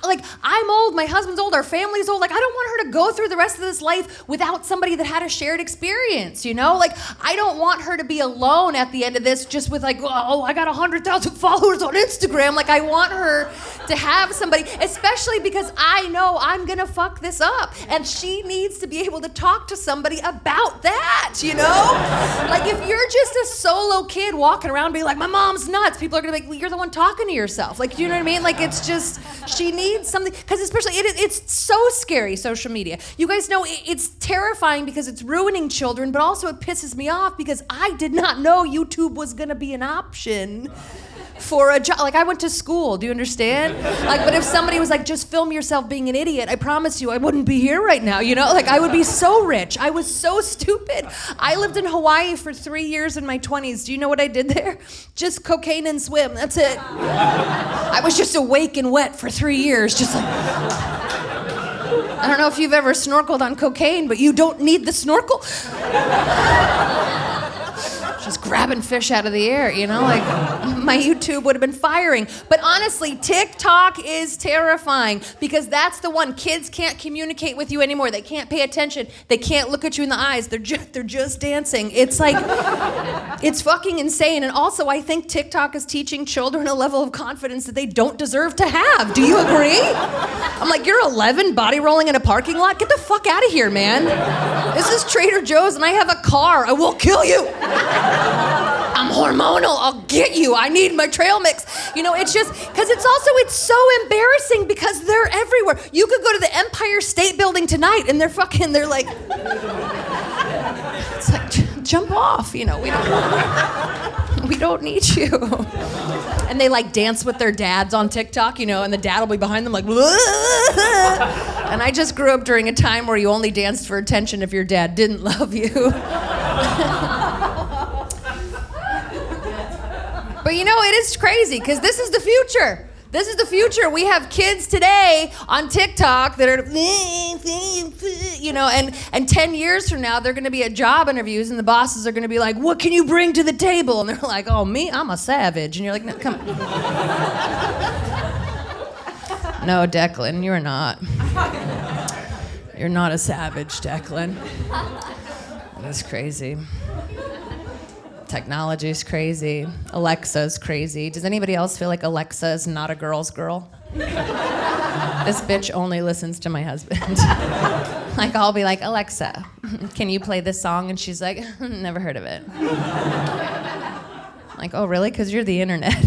like I'm old, my husband's old, our family's old. Like, I don't want her to go through the rest of this life without somebody that had a shared experience, Like, I don't want her to be alone at the end of this just with like, oh, I got 100,000 followers on Instagram. Like, I want her to have somebody, especially because I know I'm gonna fuck this up, and she needs to be able to talk to somebody about that, Like, if you're just a solo kid walking around being like, my mom's nuts, people are gonna be like, well, you're the one talking to yourself. Like, do you know what I mean? Like, it's just, she needs something, because especially, it's so scary, social media. You guys know it's terrifying because it's ruining children, but also it pisses me off because I did not know YouTube was gonna be an option for a job. Like, I went to school, do you understand? Like, but if somebody was like, just film yourself being an idiot, I promise you I wouldn't be here right now, Like, I would be so rich. I was so stupid. I lived in Hawaii for 3 years in my 20s. Do you know what I did there? Just cocaine and swim, that's it. I was just awake and wet for 3 years, just like... I don't know if you've ever snorkeled on cocaine, but you don't need the snorkel. Just grabbing fish out of the air, Like, my YouTube would have been firing. But honestly, TikTok is terrifying because that's the one. Kids can't communicate with you anymore. They can't pay attention. They can't look at you in the eyes. They're just dancing. It's like, it's fucking insane. And also, I think TikTok is teaching children a level of confidence that they don't deserve to have. Do you agree? I'm like, you're 11, body rolling in a parking lot? Get the fuck out of here, man. This is Trader Joe's and I have a car. I will kill you. I'm hormonal, I'll get you. I need my trail mix. It's just, because it's so embarrassing because they're everywhere. You could go to the Empire State Building tonight and they're like, it's like, jump off, we don't need you. And they like dance with their dads on TikTok, and the dad will be behind them like, and I just grew up during a time where you only danced for attention if your dad didn't love you. But you know, it is crazy because this is the future. This is the future. We have kids today on TikTok that are, you know, and 10 years from now, they're going to be at job interviews and the bosses are going to be like, what can you bring to the table? And they're like, oh, me? I'm a savage. And you're like, no, come on. No, Declan, you're not. You're not a savage, Declan. That's crazy. Technology's crazy. Alexa's crazy. Does anybody else feel like Alexa is not a girl's girl? This bitch only listens to my husband. Like, I'll be like, Alexa, can you play this song? And she's like, never heard of it. I'm like, oh, really? Because you're the internet.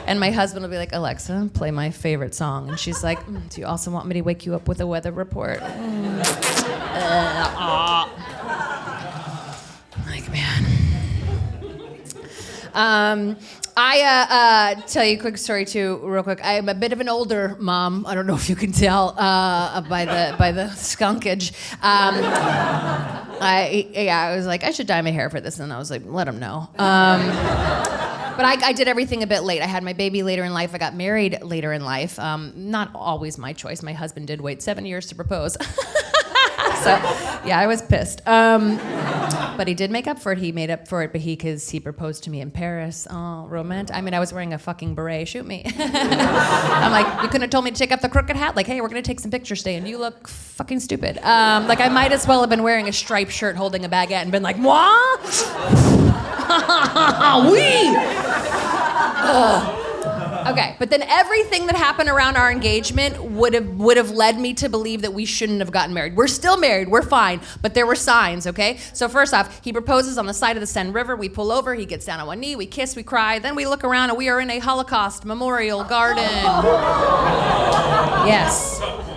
And my husband will be like, Alexa, play my favorite song. And she's like, do you also want me to wake you up with a weather report? Like, man. I tell you a quick story too, real quick. I'm a bit of an older mom. I don't know if you can tell by the skunkage. I was like, I should dye my hair for this, and I was like, let him know. But I did everything a bit late. I had my baby later in life. I got married later in life. Not always my choice. My husband did wait 7 years to propose. So, yeah, I was pissed. But he did make up for it. He made up for it, because he proposed to me in Paris. Oh, romantic. I mean, I was wearing a fucking beret. Shoot me. I'm like, you couldn't have told me to take off the crooked hat? Like, hey, we're going to take some pictures today, and you look fucking stupid. Like, I might as well have been wearing a striped shirt holding a baguette and been like, moi? Oui! Okay, but then everything that happened around our engagement would have led me to believe that we shouldn't have gotten married. We're still married, we're fine, but there were signs, okay? So first off, he proposes on the side of the Seine River. We pull over, he gets down on one knee, we kiss, we cry, then we look around and we are in a Holocaust memorial garden.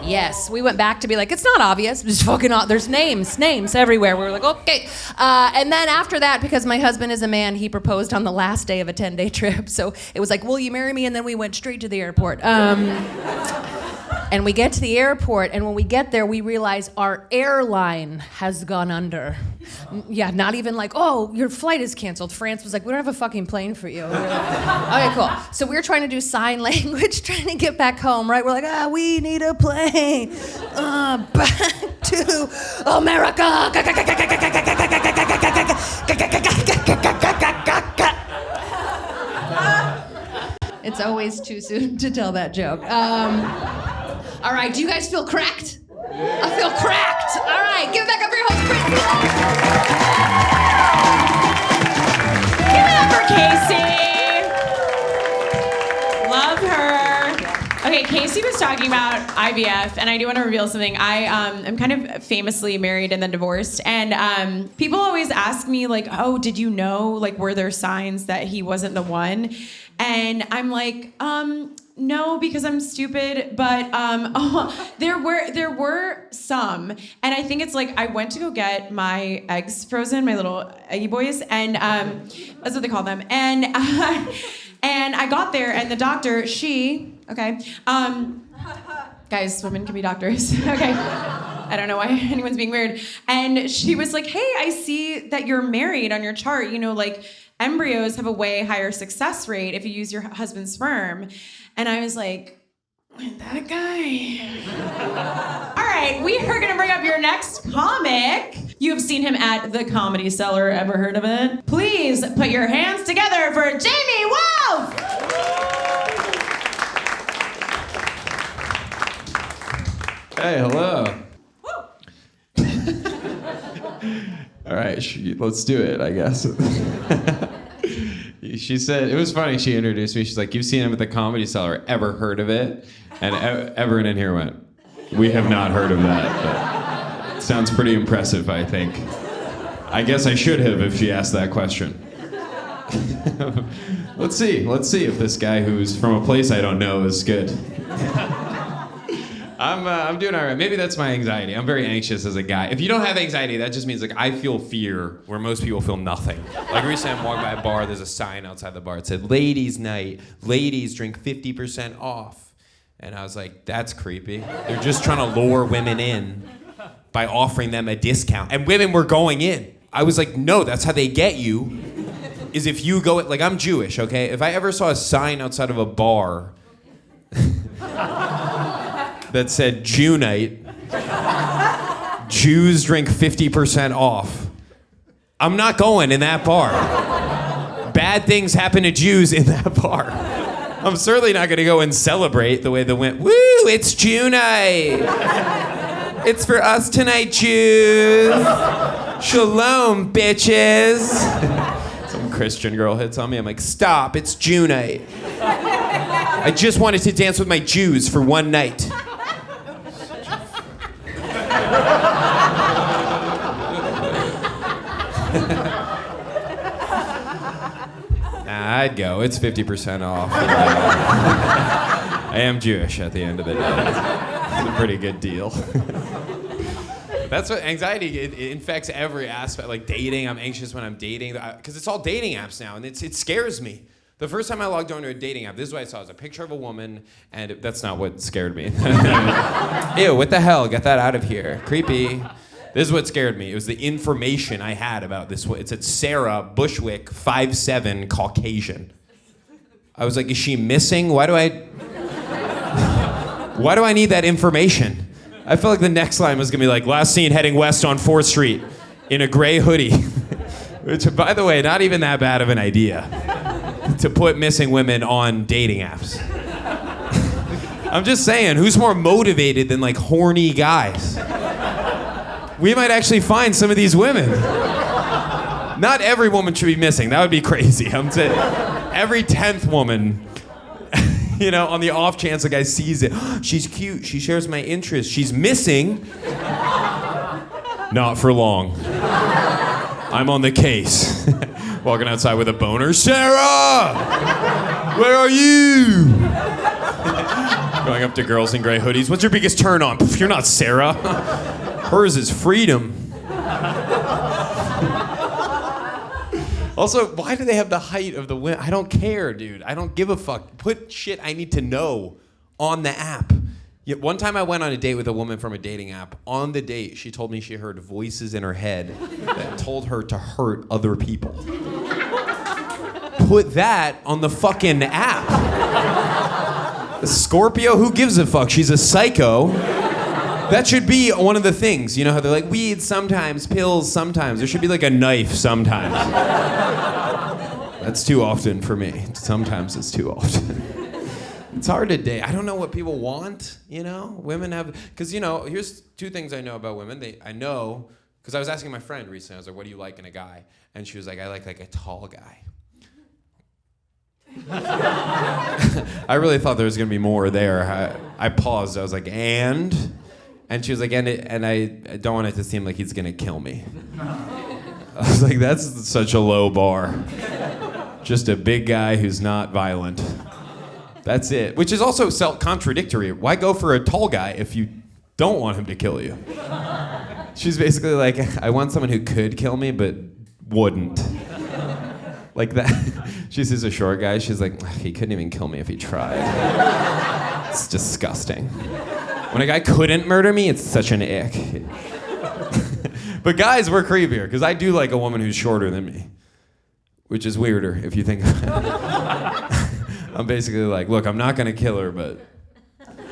Yes, we went back to be like, it's not obvious, it's fucking there's names everywhere. We were like, okay. And then after that, because my husband is a man, he proposed on the last day of a 10-day trip. So it was like, will you marry me? And then we went straight to the airport. And we get to the airport, and when we get there, we realize our airline has gone under. Yeah, not even like, oh, your flight is canceled. France was like, we don't have a fucking plane for you. We were like, okay, cool. So we were trying to do sign language, trying to get back home, right? We're like, we need a plane. Back to America. It's always too soon to tell that joke. All right, do you guys feel cracked? I feel cracked. All right, give it back up for your host, Britt. Give it up for Casey. Love her. Okay, Casey was talking about IVF, and I do want to reveal something. I'm kind of famously married and then divorced, and people always ask me, like, oh, did you know, like, were there signs that he wasn't the one? And I'm like, no, because I'm stupid, but there were some, and I think it's like I went to go get my eggs frozen, my little eggy boys, and that's what they call them, and I got there, and the doctor, guys, women can be doctors, okay. I don't know why anyone's being weird, and she was like, hey, I see that you're married on your chart, you know, like, embryos have a way higher success rate if you use your husband's sperm. And I was like, that guy. All right, we are gonna bring up your next comic. You have seen him at the Comedy Cellar. Ever heard of it? Please put your hands together for Jamie Wolf. Hey, hello. All right, let's do it, I guess. She said, it was funny, she introduced me, she's like, you've seen him at the Comedy Cellar, ever heard of it? And everyone in here went, we have not heard of that, but it sounds pretty impressive, I think. I guess I should have if she asked that question. Let's see if this guy who's from a place I don't know is good. I'm doing all right. Maybe that's my anxiety. I'm very anxious as a guy. If you don't have anxiety, that just means like I feel fear where most people feel nothing. Like recently I'm walking by a bar, there's a sign outside the bar. It said, ladies night, ladies drink 50% off. And I was like, that's creepy. They're just trying to lure women in by offering them a discount. And women were going in. I was like, no, that's how they get you. is if you go, like, I'm Jewish, okay? If I ever saw a sign outside of a bar that said Jew night, Jews drink 50% off, I'm not going in that bar. Bad things happen to Jews in that bar. I'm certainly not going to go and celebrate the way they went, woo, it's Jew night. It's for us tonight, Jews. Shalom, bitches. Some Christian girl hits on me. I'm like, stop, it's Jew night. I just wanted to dance with my Jews for one night. I'd go. It's 50% off. I am Jewish at the end of the day. It's a pretty good deal. That's what anxiety, it infects every aspect. Like dating, I'm anxious when I'm dating. Because it's all dating apps now, and it scares me. The first time I logged on to a dating app, this is what I saw. It was a picture of a woman, and that's not what scared me. Ew, what the hell? Get that out of here. Creepy. This is what scared me. It was the information I had about this. It said Sarah Bushwick, 5'7", Caucasian. I was like, is she missing? Why do I need that information? I felt like the next line was gonna be like, last seen heading west on 4th Street in a gray hoodie. Which, by the way, not even that bad of an idea to put missing women on dating apps. I'm just saying, who's more motivated than like horny guys? We might actually find some of these women. Not every woman should be missing. That would be crazy. I'm saying every 10th woman, you know, on the off chance a guy sees it. She's cute. She shares my interests. She's missing. Not for long. I'm on the case. Walking outside with a boner. Sarah! Where are you? Going up to girls in gray hoodies. What's your biggest turn on? Pff, you're not Sarah. Hers is freedom. Also, why do they have the height of the women? I don't care, dude. I don't give a fuck. Put shit I need to know on the app. Yet one time I went on a date with a woman from a dating app. On the date, she told me she heard voices in her head that told her to hurt other people. Put that on the fucking app. A Scorpio? Who gives a fuck? She's a psycho. That should be one of the things. You know how they're like, weed sometimes, pills sometimes. There should be like a knife sometimes. That's too often for me. Sometimes it's too often. It's hard to date. I don't know what people want, you know? Women have, because, you know, here's two things I know about women. I know, because I was asking my friend recently, I was like, what do you like in a guy? And she was like, I like a tall guy. I really thought there was going to be more there. I paused. I was like, and she was like, and I don't want it to seem like he's going to kill me. I was like, that's such a low bar. Just a big guy who's not violent. That's it. Which is also self-contradictory. Why go for a tall guy if you don't want him to kill you? She's basically like, I want someone who could kill me, but wouldn't. Like that. She sees a short guy, she's like, he couldn't even kill me if he tried. It's disgusting. When a guy couldn't murder me, it's such an ick. But guys, we're creepier, because I do like a woman who's shorter than me. Which is weirder, if you think about it. I'm basically like, look, I'm not gonna kill her, but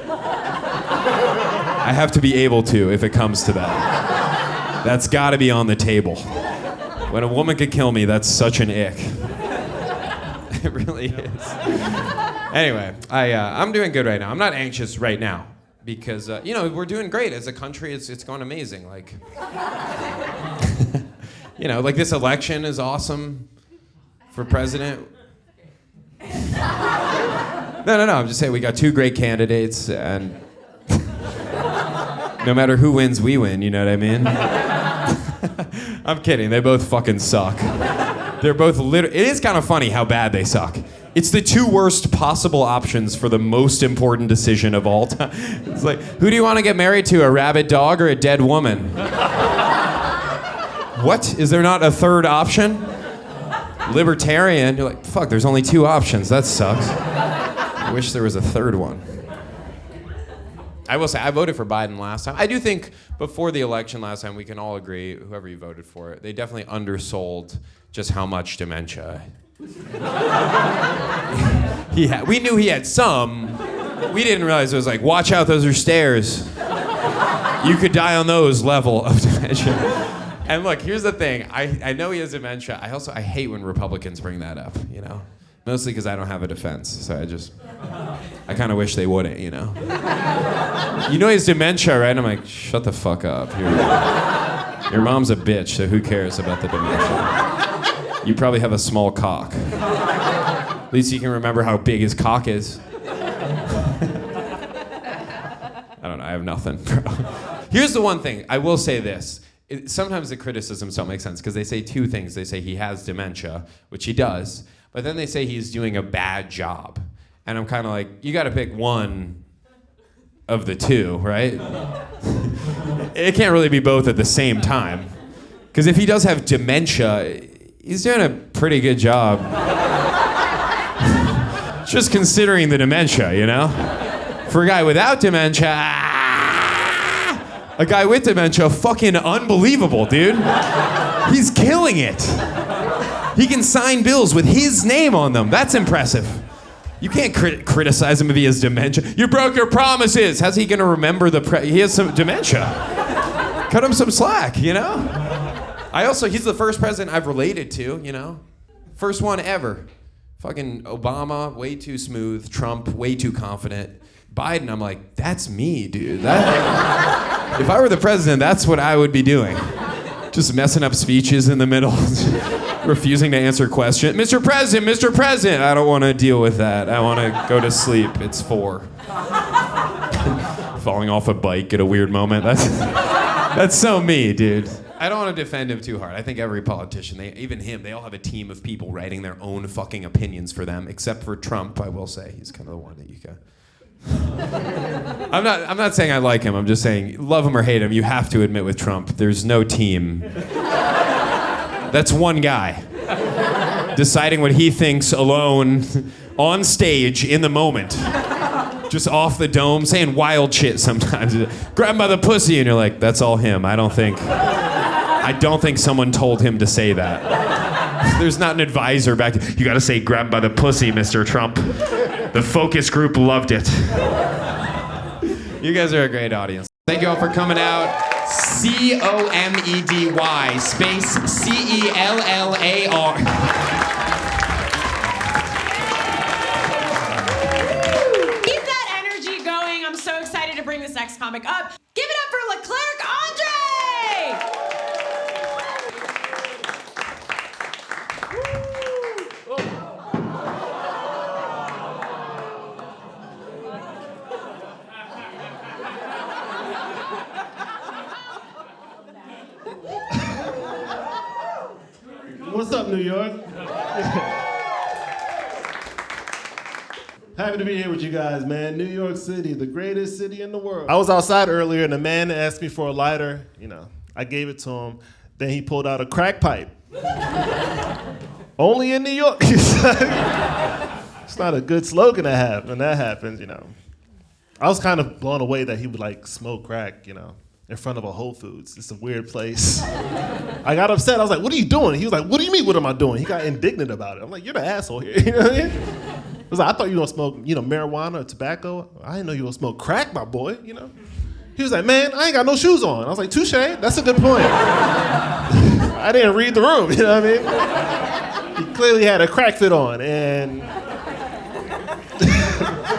I have to be able to if it comes to that. That's gotta be on the table. When a woman could kill me, that's such an ick. It really is. Anyway, I'm doing good right now. I'm not anxious right now because, you know, we're doing great as a country. It's going amazing. Like, you know, like this election is awesome for president. No. I'm just saying we got two great candidates, and no matter who wins, we win. You know what I mean? I'm kidding. They both fucking suck. They're both it is kind of funny how bad they suck. It's the two worst possible options for the most important decision of all time. It's like, who do you want to get married to, a rabid dog or a dead woman? What? Is there not a third option? Libertarian, you're like, fuck, there's only two options. That sucks. I wish there was a third one. I will say, I voted for Biden last time. I do think before the election last time, we can all agree, whoever you voted for, they definitely undersold just how much dementia he had. We knew he had some. We didn't realize it was like, watch out, those are stairs. You could die on those level of dementia. And look, here's the thing. I know he has dementia. I hate when Republicans bring that up, you know? Mostly because I don't have a defense. So I kind of wish they wouldn't, you know? You know he has dementia, right? I'm like, shut the fuck up. Your mom's a bitch, so who cares about the dementia? You probably have a small cock. At least you can remember how big his cock is. I don't know, I have nothing. Here's the one thing, I will say this. Sometimes the criticisms don't make sense because they say two things. They say he has dementia, which he does, but then they say he's doing a bad job. And I'm kind of like, you gotta pick one of the two, right? It can't really be both at the same time. Because if he does have dementia, he's doing a pretty good job. Just considering the dementia, you know? For a guy without dementia, a guy with dementia, fucking unbelievable, dude. He's killing it. He can sign bills with his name on them. That's impressive. You can't criticize him if he has dementia. You broke your promises. How's he gonna remember he has some dementia? Cut him some slack, you know? He's the first president I've related to, you know? First one ever. Fucking Obama, way too smooth. Trump, way too confident. Biden, I'm like, that's me, dude. If I were the president, that's what I would be doing. Just messing up speeches in the middle. Refusing to answer questions. Mr. President, I don't want to deal with that. I want to go to sleep. It's 4. Falling off a bike at a weird moment. That's so me, dude. I don't want to defend him too hard. I think every politician, even him, they all have a team of people writing their own fucking opinions for them, except for Trump, I will say. He's kind of the one that you got. I'm not saying I like him. I'm just saying, love him or hate him, you have to admit with Trump, there's no team. That's one guy deciding what he thinks alone on stage in the moment. Just off the dome, saying wild shit sometimes. Grab him by the pussy, and you're like, that's all him. I don't think someone told him to say that. There's not an advisor back. You gotta say, grab him by the pussy, Mr. Trump. The focus group loved it. You guys are a great audience. Thank you all for coming out. COMEDY space CELLAR. Keep that energy going. I'm so excited to bring this next comic up. Give it up for Leclerc Andr! What's up, New York? Happy to be here with you guys, man. New York City, the greatest city in the world. I was outside earlier and a man asked me for a lighter. You know, I gave it to him. Then he pulled out a crack pipe. Only in New York. It's not a good slogan to have when that happens, you know. I was kind of blown away that he would like smoke crack, you know, in front of a Whole Foods. It's a weird place. I got upset. I was like, what are you doing? He was like, what do you mean, what am I doing? He got indignant about it. I'm like, you're the asshole here. You know what I mean? I was like, I thought you were gonna smoke, you know, marijuana or tobacco. I didn't know you were gonna smoke crack, my boy, you know? He was like, man, I ain't got no shoes on. I was like, touche, that's a good point. I didn't read the room, you know what I mean? He clearly had a crack fit on, and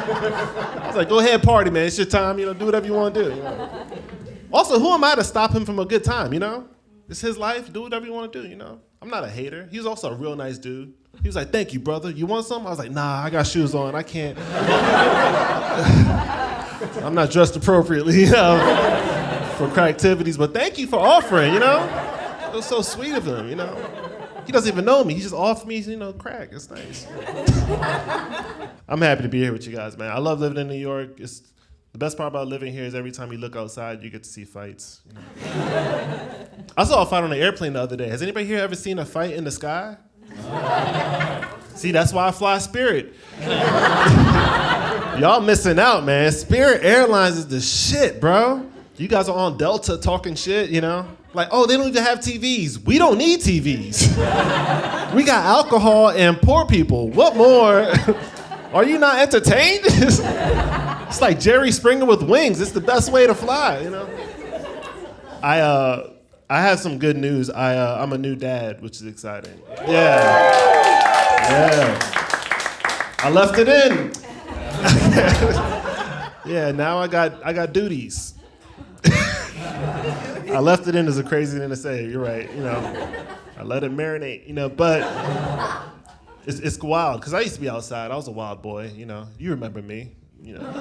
I was like, go ahead, party, man. It's your time, you know, do whatever you want to do. You know? Also, who am I to stop him from a good time, you know? It's his life, do whatever you want to do, you know? I'm not a hater. He's also a real nice dude. He was like, thank you, brother. You want some? I was like, nah, I got shoes on. I can't. I'm not dressed appropriately, you know, for crack activities, but thank you for offering, you know? It was so sweet of him, you know? He doesn't even know me. He just offered me, you know, crack. It's nice. I'm happy to be here with you guys, man. I love living in New York. It's the best part about living here is every time you look outside, you get to see fights. You know? I saw a fight on the airplane the other day. Has anybody here ever seen a fight in the sky? See, that's why I fly Spirit. Y'all missing out, man. Spirit Airlines is the shit, bro. You guys are on Delta talking shit, you know? Like, oh, they don't even have TVs. We don't need TVs. We got alcohol and poor people. What more? Are you not entertained? It's like Jerry Springer with wings. It's the best way to fly, you know? I have some good news. I'm a new dad, which is exciting. Yeah. I left it in. Yeah, now I got duties. I left it in is a crazy thing to say. You're right. You know, I let it marinate. You know, but it's wild because I used to be outside. I was a wild boy. You know, you remember me. You know.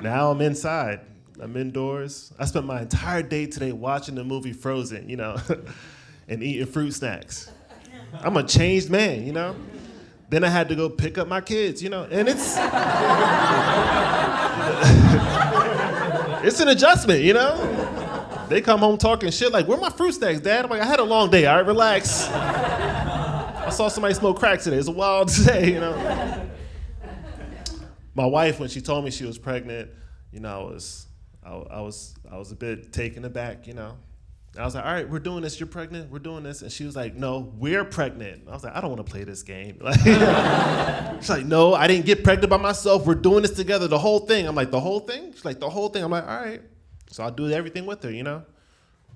Now I'm inside. I'm indoors. I spent my entire day today watching the movie Frozen. You know, and eating fruit snacks. I'm a changed man. You know. Then I had to go pick up my kids. You know, and it's. It's an adjustment, you know? They come home talking shit like, where are my fruit snacks, Dad? I'm like, I had a long day, all right, relax. I saw somebody smoke crack today. It's a wild day, you know? My wife, when she told me she was pregnant, you know, I was a bit taken aback, you know? I was like, all right, we're doing this, you're pregnant, we're doing this. And she was like, no, we're pregnant. I was like, I don't want to play this game. Like, she's like, no, I didn't get pregnant by myself. We're doing this together, the whole thing. I'm like, the whole thing? She's like, the whole thing. I'm like, all right. So I'll do everything with her, you know?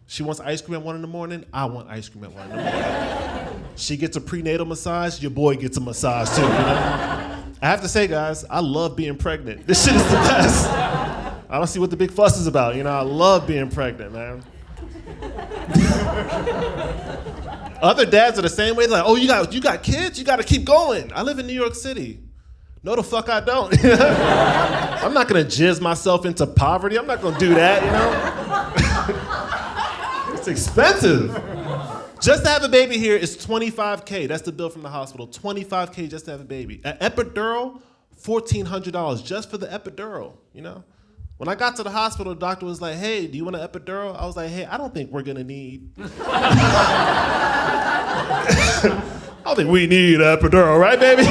She wants ice cream at 1 a.m, I want ice cream at 1 a.m. She gets a prenatal massage, your boy gets a massage too, you know? I have to say, guys, I love being pregnant. This shit is the best. I don't see what the big fuss is about, you know? I love being pregnant, man. Other dads are the same way. They're like, oh, you got kids? You got to keep going. I live in New York City. No, the fuck I don't. I'm not going to jizz myself into poverty. I'm not going to do that, you know? It's expensive. Just to have a baby here is $25K. That's the bill from the hospital. $25K just to have a baby. An epidural, $1,400 just for the epidural, you know? When I got to the hospital, the doctor was like, hey, do you want an epidural? I was like, hey, I don't think we're gonna need. I don't think we need an epidural, right, baby?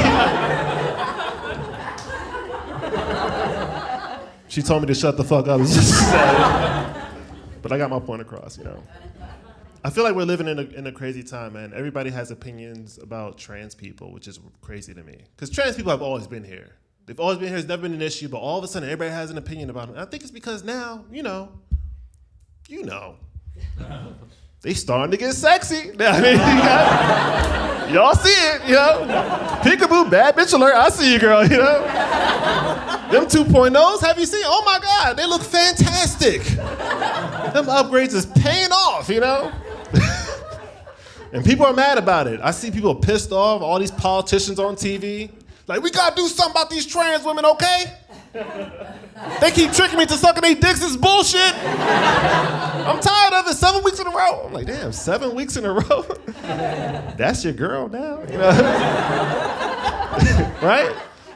She told me to shut the fuck up. But I got my point across, you know. I feel like we're living in a crazy time, man. Everybody has opinions about trans people, which is crazy to me. Because trans people have always been here. They've always been here, it's never been an issue, but all of a sudden everybody has an opinion about it. And I think it's because now, you know, they starting to get sexy. I mean, y'all see it, you know? Peekaboo, bad bitch alert, I see you, girl, you know? Them 2.0s, have you seen? Oh my God, they look fantastic. Them upgrades is paying off, you know? And people are mad about it. I see people pissed off, all these politicians on TV. Like, we gotta do something about these trans women, okay? They keep tricking me to sucking their dicks, it's bullshit. I'm tired of it, 7 weeks in a row. I'm like, damn, 7 weeks in a row? That's your girl now, you know? Right?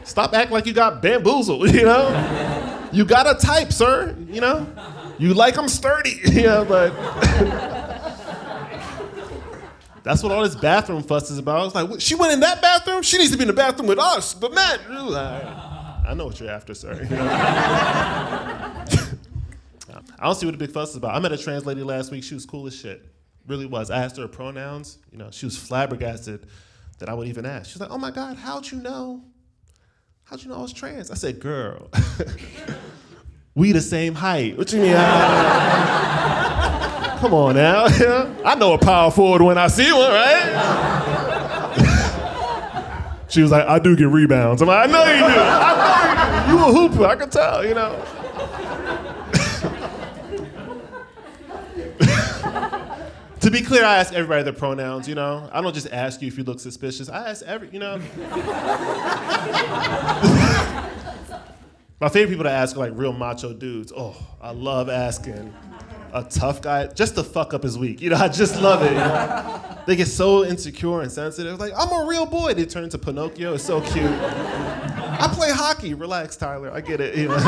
Stop acting like you got bamboozled, you know? You got a type, sir, you know? You like them sturdy, you know, but... That's what all this bathroom fuss is about. It's like, she went in that bathroom? She needs to be in the bathroom with us. But man, I know what you're after, sir. You know? I don't see what the big fuss is about. I met a trans lady last week. She was cool as shit. Really was. I asked her pronouns. You know, she was flabbergasted that I would even ask. She was like, oh my God, how'd you know? How'd you know I was trans? I said, girl, we the same height. What you mean? Come on now. I know a power forward when I see one, right? She was like, I do get rebounds. I'm like, I know you do. I know you do. You a hooper, I can tell, you know. To be clear, I ask everybody their pronouns, you know. I don't just ask you if you look suspicious. I ask you know. My favorite people to ask are like real macho dudes. Oh, I love asking a tough guy just to fuck up his week. You know, I just love it. You know? They get so insecure and sensitive. Like, I'm a real boy. They turn into Pinocchio. It's so cute. I play hockey. Relax, Tyler. I get it. You know.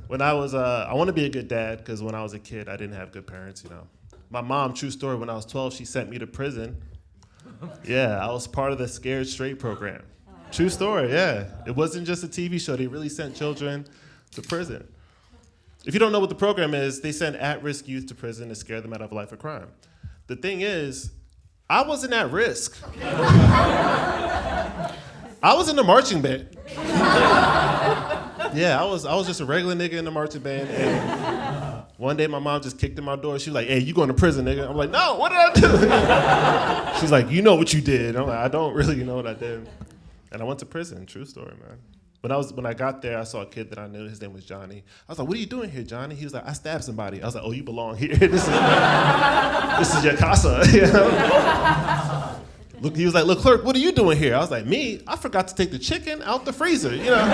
When I was, I want to be a good dad because when I was a kid, I didn't have good parents. You know, my mom, true story. When I was 12, she sent me to prison. Yeah, I was part of the Scared Straight program. True story. Yeah, it wasn't just a TV show. They really sent children to prison. If you don't know what the program is, they send at-risk youth to prison to scare them out of a life of crime. The thing is, I wasn't at risk. I was in the marching band. Yeah, I was just a regular nigga in the marching band. And one day my mom just kicked in my door. She was like, hey, you going to prison, nigga? I'm like, no, what did I do? She's like, you know what you did. I'm like, I don't really know what I did. And I went to prison, true story, man. When I got there, I saw a kid that I knew. His name was Johnny. I was like, what are you doing here, Johnny? He was like, I stabbed somebody. I was like, oh, you belong here. This is your casa. You know? Look, he was like, Leclerc, what are you doing here? I was like, me? I forgot to take the chicken out the freezer, you know?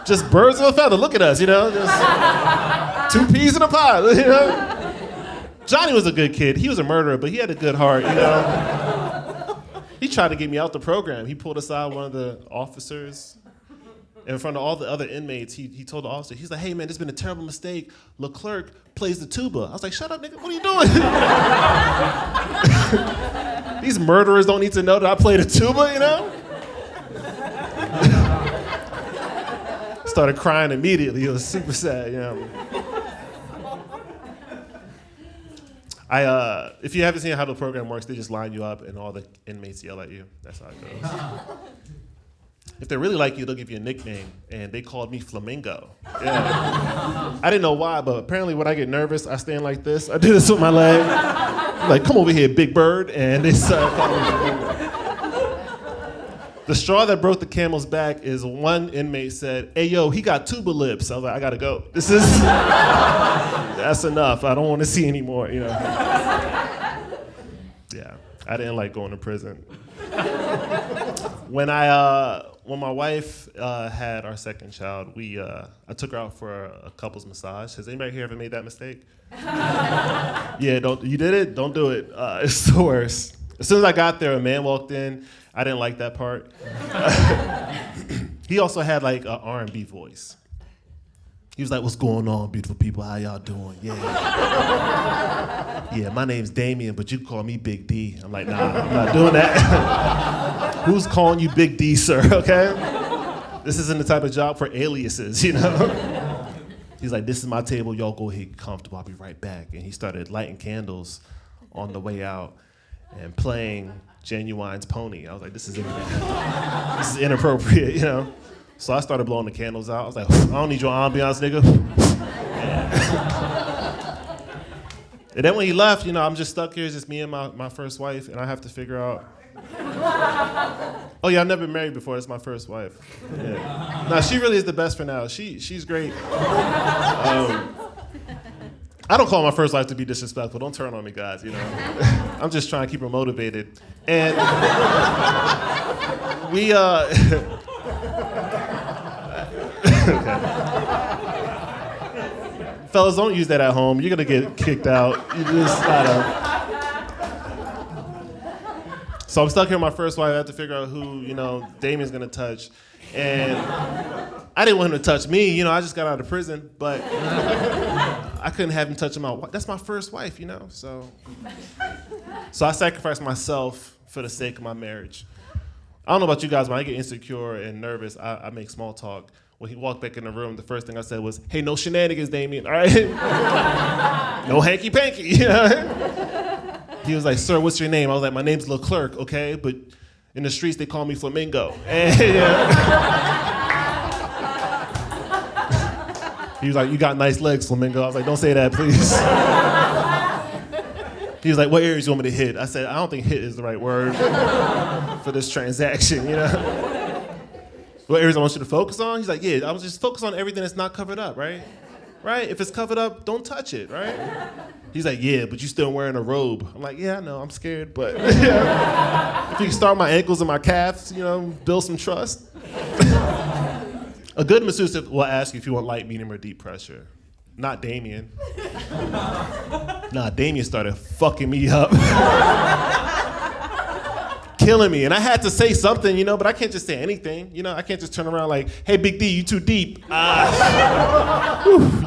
Just birds of a feather, look at us, you know? Just 2 peas in a pod, you know? Johnny was a good kid. He was a murderer, but he had a good heart, you know? He tried to get me out the program. He pulled aside one of the officers. In front of all the other inmates, he told the officer, he's like, hey man, this has been a terrible mistake. Leclerc plays the tuba. I was like, shut up, nigga, what are you doing? These murderers don't need to know that I play the tuba, you know? Started crying immediately. It was super sad, you know? If you haven't seen how the program works, they just line you up and all the inmates yell at you. That's how it goes. If they really like you, they'll give you a nickname, and they called me Flamingo. Yeah. I didn't know why, but apparently when I get nervous, I stand like this. I do this with my leg. I'm like, come over here, Big Bird, and they start calling me Flamingo. The straw that broke the camel's back is one inmate said, hey, yo, he got tuba lips. I was like, I gotta go. That's enough. I don't want to see anymore, you know. Yeah, I didn't like going to prison. When my wife had our second child, I took her out for a couples massage. Has anybody here ever made that mistake? Yeah, you did it? Don't do it. It's the worst. As soon as I got there, a man walked in. I didn't like that part. He also had like an R&B voice. He was like, what's going on, beautiful people? How y'all doing? Yeah. Yeah, my name's Damien, but you can call me Big D. I'm like, nah, I'm not doing that. Who's calling you Big D, sir, okay? This isn't the type of job for aliases, you know? He's like, this is my table. Y'all go ahead, get comfortable. I'll be right back. And he started lighting candles on the way out and playing Genuine's Pony. I was like, this is inappropriate, you know? So I started blowing the candles out. I was like, I don't need your ambiance, nigga. Yeah. And then when he left, you know, I'm just stuck here. It's just me and my first wife, and I have to figure out. Oh yeah, I've never been married before. It's my first wife. Yeah. No, she really is the best for now. She's great. I don't call my first wife to be disrespectful. Don't turn on me, guys, you know. I'm just trying to keep her motivated. And we, okay. Fellas, don't use that at home. You're gonna get kicked out. You just gotta. So I'm stuck here with my first wife. I have to figure out who, you know, Damien's gonna touch. And I didn't want him to touch me, you know, I just got out of prison, but I couldn't have him touch my wife. That's my first wife, you know, so I sacrificed myself for the sake of my marriage. I don't know about you guys, when I get insecure and nervous, I make small talk. When he walked back in the room, the first thing I said was, hey, no shenanigans, Damien, all right? No hanky-panky, you know? He was like, sir, what's your name? I was like, my name's Leclerc, okay? But in the streets, they call me Flamingo. And, he was like, you got nice legs, Flamingo. I was like, don't say that, please. He was like, what areas you want me to hit? I said, I don't think hit is the right word for this transaction, you know? What areas I want you to focus on? He's like, yeah, I was just focus on everything that's not covered up, right? Right? If it's covered up, don't touch it, right? He's like, yeah, but you still wearing a robe. I'm like, yeah, I know, I'm scared, but yeah. If you can start my ankles and my calves, you know, build some trust. A good masseuse will ask you if you want light, medium, or deep pressure. Not Damien. Nah, Damien started fucking me up. Killing me. And I had to say something, you know, but I can't just say anything. You know, I can't just turn around like, hey, Big D, you too deep. You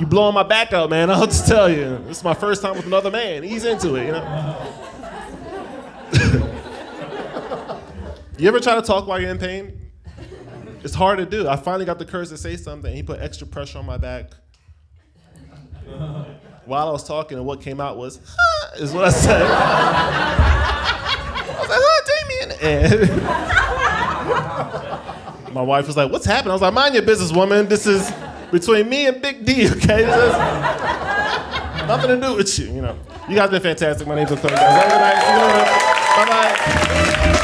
blowing my back out, man. I'll just tell you. This is my first time with another man. He's into it, you know? You ever try to talk while you're in pain? It's hard to do. I finally got the courage to say something, and he put extra pressure on my back. While I was talking, and what came out was, huh, is what I said. I was like, huh, Damien? And my wife was like, what's happening? I was like, mind your business, woman. This is between me and Big D, okay? This has nothing to do with you, you know. You guys have been fantastic. My name's Antonio. Have a good night. See you later. Bye-bye.